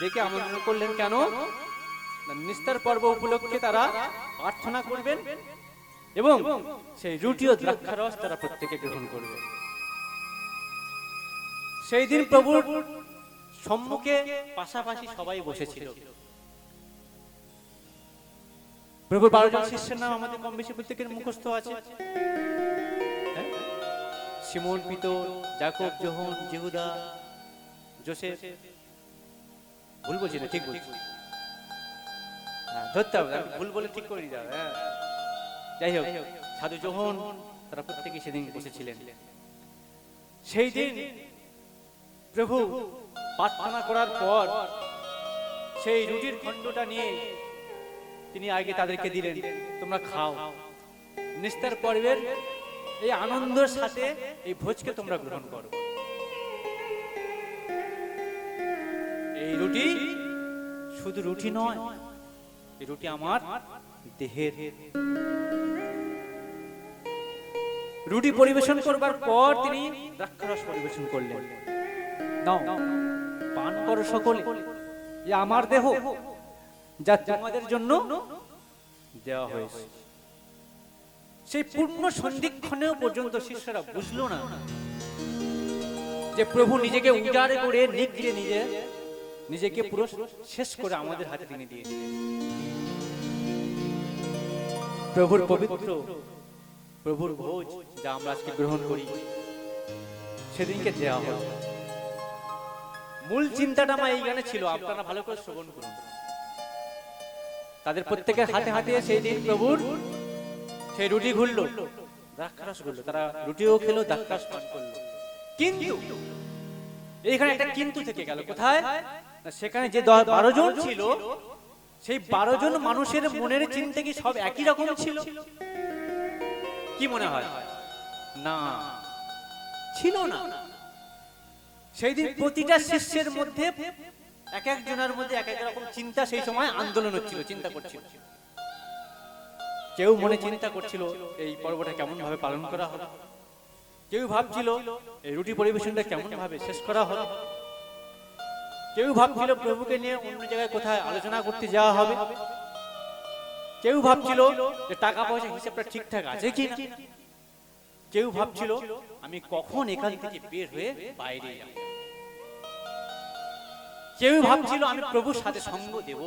ডেকে আমন্ত্রণ করলেন। কেন? নিস্তার পর্ব উপলক্ষে তারা প্রার্থনা করবেন এবং সেই রুটি ও দ্রাক্ষারস তারা প্রত্যেকে গ্রহণ করবে। সেই দিন প্রভুর সম্মুখে পাশাপাশি সবাই বসেছিল। প্রভুর 12 জন শিষ্যের নাম আমাদের কম বেশি প্রত্যেকের মুখস্থ আছে। শিমোন পিতর, যাকব, যোহন, জিহুদা, যোসেফ। ভুল বলছি না? ঠিক বলছি? ধরতে হবে, ভুল বলে ঠিক করে দিতে হবে। যাই হোক, সাধু যোহন, তারা প্রত্যেকে সেদিন বসেছিলেন। সেই দিন প্রভু প্রার্থনা করার পর সেই রুটির খণ্ডটা নিয়ে তিনি আগে তাদেরকে দিলেন, তোমরা খাও। নিস্তার পর্বের এই আনন্দের সাথে এই ভোজকে তোমরা গ্রহণ করো। এই রুটি শুধু রুটি নয়, এই রুটি আমার দেহের। রুটি পরিবেশন করবার পর তিনি দ্রাক্ষারস পরিবেশন করলেন। নাও, পান করো সকলে, এ আমার দেহ, যা তোমাদের জন্য দেওয়া হয়েছে। সেই পূর্ণ সন্ধিক্ষণেও পর্যন্ত শিষ্যরা বুঝলো না যে প্রভু নিজেকে উজাড় করে নিগড়ে নিজেকে পুরো শেষ করে আমাদের হাতে তিনি দিয়ে দিলেন। প্রভুর পবিত্র প্রভুর ভোজ যা আমরা আজকে গ্রহণ করি সেদিনকে দেওয়া হলো। মূল চিন্তাটা আমার এই গানে ছিল, আপনারা ভালো করে শ্রবণ করুন। তাদের প্রত্যেকের হাতে হাতে সেই দিন প্রভুর সেই রুটি ঘুরলো, দ্রাক্ষারস ঘুরলো, তারা রুটিও খেলো, দ্রাক্ষারস পান করলো। কিন্তু এইখানে একটা কিন্তু থেকে গেল। কোথায়? না, সেখানে যে 12 জন ছিল, সেই 12 জন মানুষের মনের চিন্তা কি সব একই রকম ছিল? কি মনে হয়? না, ছিল না। সেই দিন প্রতিটা শিষ্যের মধ্যে এক একজনের মধ্যে এক এক রকম চিন্তা, সেই সময় আন্দোলন হচ্ছিল, চিন্তা করছিল। কেউ মনে চিন্তা করছিল এই পর্বটা কেমন ভাবে পালন করা হবে, কেউ ভাবছিল এই রুটি পরিবেশনটা কেমন ভাবে শেষ করা হবে, কেউ ভাবছিল প্রভুকে নিয়ে অন্য জায়গায় কোথায় আলোচনা করতে যাওয়া হবে, কেউ ভাবছিল যে টাকা পয়সা হিসাবটা ঠিকঠাক আছে কি না, কেউ ভাবছিল আমি কখন এখান থেকে বের হয়ে বাইরে যাব, কেউ ভাবছিল আমি প্রভুর সাথে সঙ্গ দেব।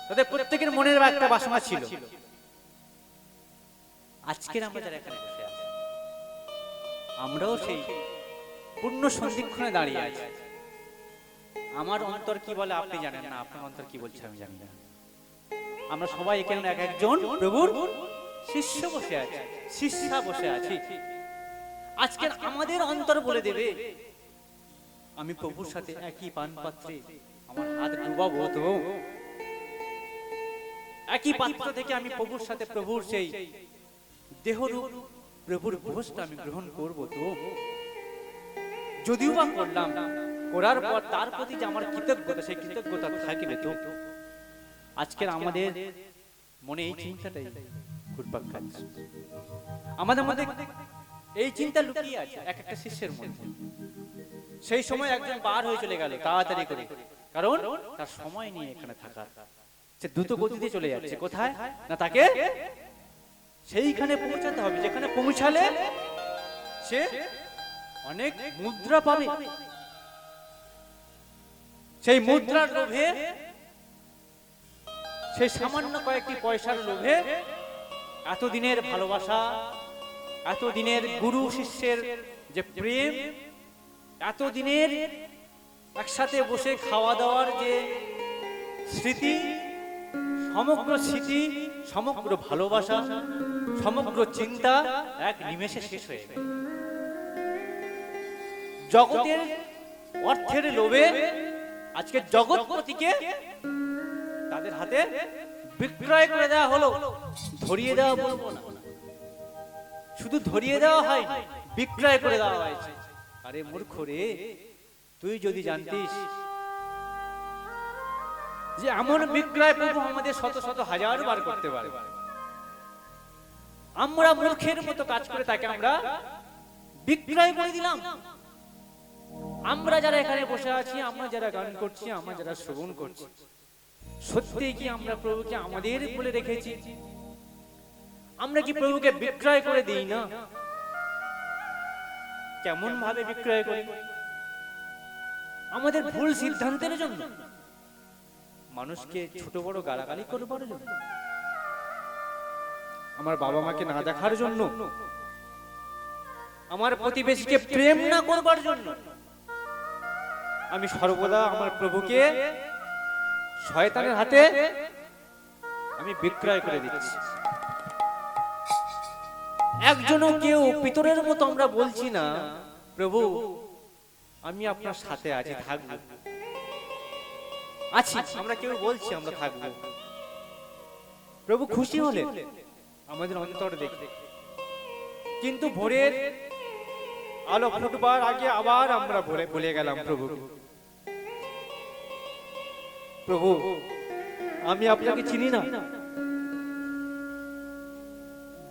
তাদের প্রত্যেকের মনের একটা বাসনা ছিল। আজকের আমরা যারা এখানে বসে আছি, আমরাও সেই পূর্ণ সন্ধিক্ষণে দাঁড়িয়ে আছি। আমার অন্তর কি বলে আপনি জানেন না, আপনার অন্তর কি বলছে আমি জানি না। আমরা সবাই এখানে এক একজন প্রভুর শিষ্য বসে আছি, শিষ্যা বসে আছি। আজকে আমাদের অন্তর বলে দেবে আমি প্রভুর সাথে একই পান পাত্রে আমার হাত ডুবাবো, তো একই পাত্র থেকে আমি প্রভুর সাথে প্রভুর সেই দেহরূপ প্রভুর ভোজটা আমি গ্রহণ করব। তো যদিও বা করলাম, করার পর তার প্রতি যে আমার কৃতজ্ঞতা, সেই কৃতজ্ঞতা থাকবে তো। আজকের আমাদের মনে এই চিন্তাটাই ঘুরপাক খাচ্ছে, আমাদের মধ্যে এই চিন্তা লুকিয়ে আছে এক একটা শিষ্যের মধ্যে। সেই সময় একজন বার হয়ে চলে গেল তাড়াতাড়ি করে, কারণ তার সময় নিয়ে এখানে থাকার, সে দ্রুত গতিতে চলে যাচ্ছে। কোথায়? না, তাকে সেইখানে পৌঁছাতে হবে যেখানে পৌঁছালে সে অনেক মুদ্রা পাবে। সেই মুদ্রার লোভে, সেই সামান্য কয়েকটি পয়সার লোভে এতদিনের ভালোবাসা, এতদিনের গুরু শিষ্যের যে প্রেম, এতদিনের একসাথে বসে খাওয়া দাওয়ার যে স্মৃতি, সমগ্র স্মৃতি, সমগ্র ভালোবাসা, সমগ্র চিন্তা এক নিমেষে শেষ হয়ে গেল। জগতের অর্থের লোভে আজকে জগৎপতিকে তাদের হাতে বিক্রয় করে দেওয়া হলো। ধরিয়ে দেওয়া বলবো না, শুধু ধরিয়ে দেওয়া হয়, বিক্রয় করে দেওয়া হয়েছে। আরে মূর্খ রে, তুই যদি জানতিস যে এমন বিক্রয় প্রভু আমাদের শত শত হাজার বার করতে পারে, আমরা মূর্খের মতো কাজ করে তাকে আমরা বিক্রয় করে দিলাম। আমরা যারা এখানে বসে আছি, আমরা যারা গান করছি, আমরা যারা শ্রবণ করছি, সত্যি কি আমরা প্রভুকে আমাদের বলে রেখেছি? আমরা কি প্রভুকে বিক্রয় করে দিই না? কেমন ভাবে বিক্রয় করি? আমাদের ভুল সিদ্ধান্তের জন্য, মানুষকে ছোট বড় গালাগালি করবার জন্য, আমার বাবা মাকে না দেখার জন্য, আমার প্রতিবেশীকে প্রেম না করবার জন্য আমি সর্বদা আমার প্রভুকে শয়তানের হাতে আমি বিক্রয় করে দিচ্ছি। একজনও কেউ পিতরের মতো আমরা বলছি না প্রভু আমি আপনার সাথে আছি, থাকবো, আছি, আমরা কেউ বলছি আমরা থাকবো। প্রভু খুশি হলেন আমাদের অন্তর দেখে, কিন্তু ভোরের আলো ফুটবার আগে আবার আমরা বলে গেলাম প্রভু, প্রভু আমি আপনাকে চিনি না।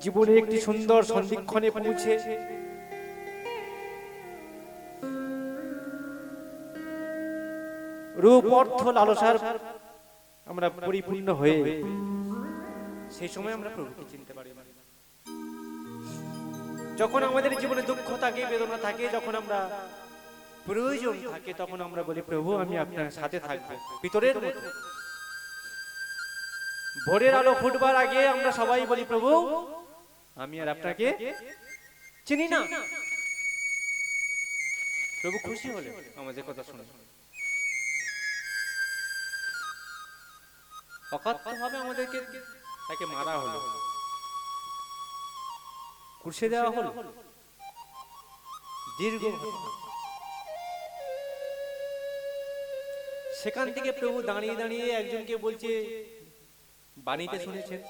জীবনে একটি সুন্দর সন্ধিক্ষণে পৌঁছে রূপ অর্থ লালসার আমরা পরিপূর্ণ হয়ে সেই সময় আমরা প্রভুকে চিনতে পারি না। যখন আমাদের জীবনে দুঃখ থাকে, বেদনা থাকে, যখন আমরা প্রয়োজন থাকে, তখন আমরা বলি প্রভু আমি আপনার সাথে থাকবো, ভিতরের মতো ভোরের আলো ফুটবার আগে আমরা সবাই বলি, প্রভু আমি আর আপনাকে চিনি না। প্রভু খুশি হলেন আমাদের কথা শুনে। অকাত্যভাবে আমাদেরকে তাকে মারা হলো, কুশে দেওয়া হলো, দীর্ঘ ঘটনা। সেখান থেকে প্রভু দাঁড়িয়ে দাঁড়িয়ে একজনকে বলছে, বাণীতে শুনেছেন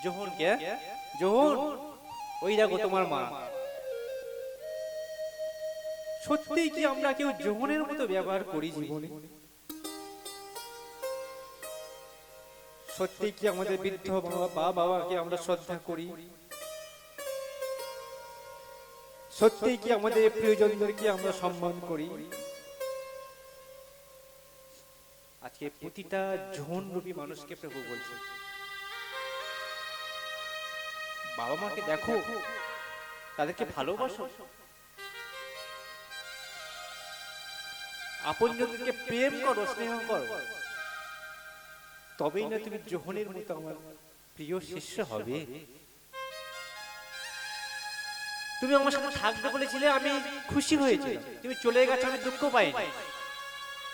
যোহনকে, যোহন ওই দেখো তোমার মা। সত্যি কি আমরা কেউ যোহনের মতো ব্যবহার করি জীবনে? সত্যি কি আমাদের বৃদ্ধ বাবাকে আমরা শ্রদ্ধা করি? সত্যি কি আমাদের প্রিয়জনদেরকে আমরা সম্মান করি? আজকে প্রতিটা যোহন রূপী মানুষকে প্রভু বলছে, বাবা মাকে দেখো, তাদেরকে ভালোবাসো, আপনজনদেরকে প্রেম করো, স্নেহ করো, তবেই না তুমি যোহনের মতো আমার প্রিয় শিষ্য হবে। তুমি আমার সাথে থাকবে বলেছিলে, আমি খুশি হয়েছি, তুমি চলে গেছো, আমি দুঃখ পাইনি,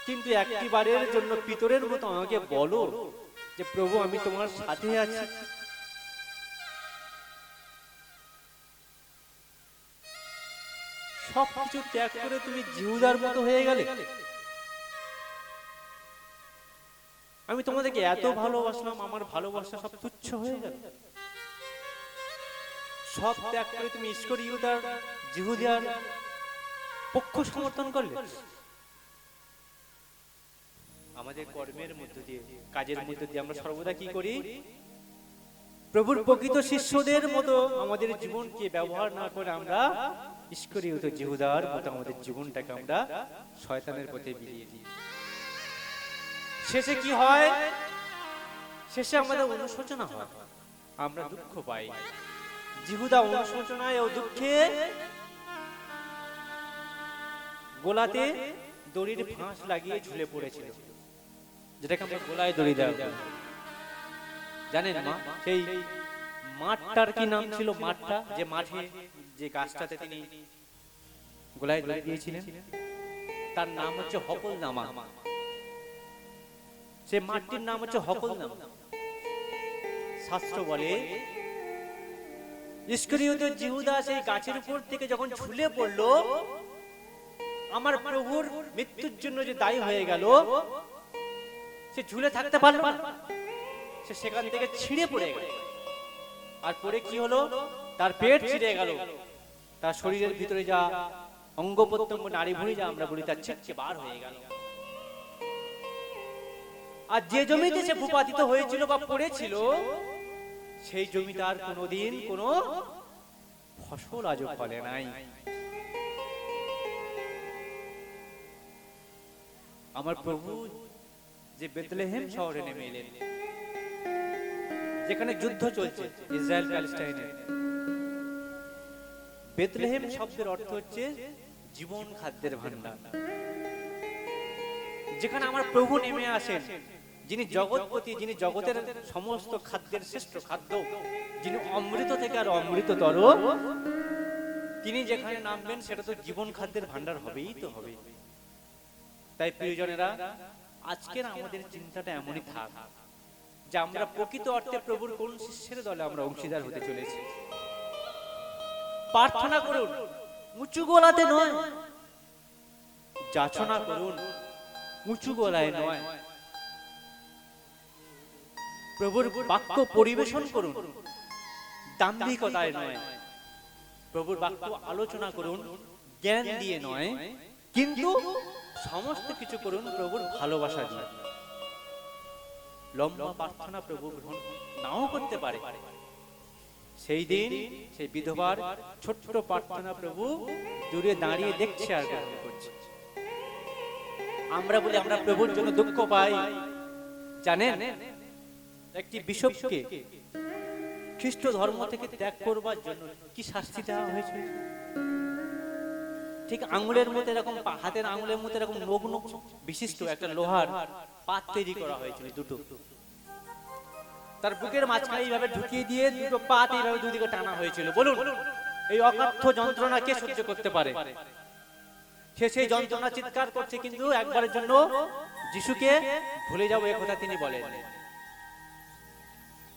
কিন্তু একটিবারের জন্য পিতরের মতো আমাকে বলো যে প্রভু আমি তোমার সাথে আছি। সবকিছু ত্যাগ করে তুমি জিহুদার মতো হয়ে গেলে। আমি তোমাদেরকে এত ভালোবাসলাম, আমার ভালোবাসা সব তুচ্ছ হয়ে গেল। সব ত্যাগ করে তুমি ইস্করিয়তার জিহুদার পক্ষ সমর্থন করলে। আমাদের কর্মের মধ্য দিয়ে, কাজের মধ্য দিয়ে আমরা সর্বদা কি করি? প্রভুর প্রকৃত শিষ্যদের মতো আমাদের জীবনকে ব্যবহার না করে আমরা ইস্করিয়ত জিহুদার মতো আমাদের জীবনটাকে আমরা শয়তানের পথে বিলিয়ে দিই। শেষে কি হয়? শেষে আমাদের অনুশোচনা হয়, আমরা দুঃখ পাই। জিহুদা অনুশোচনায় ও দুঃখে গোলাতে দড়ির ফাঁস লাগিয়ে ঝুলে পড়েছিল, যেটাকে আমরা গোলায় দড়ি দেওয়া। জানেন মা, সেই মাঠটার কি নাম ছিল? মাঠটা যে মাঠে যে গাছটাতে তিনি গোলায় দড়ি দিয়েছিলেন, তার নাম হচ্ছে হকলনামা। সে মাঠটির নাম হচ্ছে হকলনামা। শাস্ত্র বলে ইস্করিয়ত জিহুদা সেই গাছের উপর থেকে যখন ঝুলে পড়লো, আমার প্রভুর মৃত্যুর জন্য যে দায়ী হয়ে গেল, সে ঝুলে থাকতে পারলো না, সে সেখান থেকে ছিঁড়ে পড়ে গেল। আর পড়ে কি হলো? তার পেট ছিঁড়ে গেল, তার শরীরের ভিতরে যা অঙ্গ প্রত্যঙ্গ, নাড়ি ভুঁড়ি যা আমরা বলি, তার ছিটকে বার হয়ে গেল। আর যে জমিতে সে ভূপাতিত হয়েছিল বা পড়েছিল, সেই জমিতে আর কোনোদিন কোনো ফসল আজও ফলে নাই। আমার প্রভু যে বেথলেহেম শহরে নেমে এলেন, যেখানে যুদ্ধ চলছে ইসরায়েল প্যালেস্টাইনে। বেথলেহেম শব্দের অর্থ হচ্ছে জীবন খাদ্যের ভান্ডার। যেখানে আমার প্রভু নেমে আসেন, যিনি জগৎপতি, যিনি জগতের সমস্ত খাদ্যের শ্রেষ্ঠ খাদ্য, যিনি অমৃত থেকে আর অমৃততর, তিনি যেখানে নামবেন সেটা তো জীবন খাদ্যের ভান্ডার হবেই তো হবে। তাই প্রিয়জনেরা, আজকের আমাদের চিন্তাটা এমনই থাক যে আমরা প্রকৃত অর্থে প্রভুর কোন শিষ্যের দলে আমরা অংশীদার হতে চলেছি। প্রার্থনা করুন উঁচু গলাতে নয়, যাচনা করুন উঁচু গলায় নয়, প্রভুর বাক্য পরিবেশন করুন দাম্ভিকতায় নয়, প্রভুর বাক্য আলোচনা করুন জ্ঞান দিয়ে নয়, কিন্তু সমস্ত কিছু করুন প্রভুর ভালোবাসা দিয়ে। লম্বা প্রার্থনা প্রভু গ্রহণ নাও করতে পারে, সেই দিন সেই বিধবার ছোট্ট প্রার্থনা প্রভু দূরে দাঁড়িয়ে দেখছে আর গ্রহণ করছে। আমরা বলি আমরা প্রভুর জন্য দুঃখ পাই। জানেন, একটি বিশপকে খ্রিস্ট ধর্ম থেকে ত্যাগ করবার জন্য কি শাস্তি দেওয়া হয়েছে? ঠিক আঙুলের মধ্যে এরকম, হাতের আঙুলের মধ্যে এরকম নগ্ন বিশিষ্ট একটা লোহার পাত তৈরি করা হয়েছিল দুটো। তার বুকের মাঝখানে এইভাবে ঢুকিয়ে দিয়ে দুটো পা এইভাবে দুদিকে টানা হয়েছিল। বলুন এই অকাথ্য যন্ত্রণা কে সহ্য করতে পারে? সে সেই যন্ত্রণা চিৎকার করছে, কিন্তু একবারের জন্য যিশুকে ভুলে যাবো এ কথা তিনি বলেন।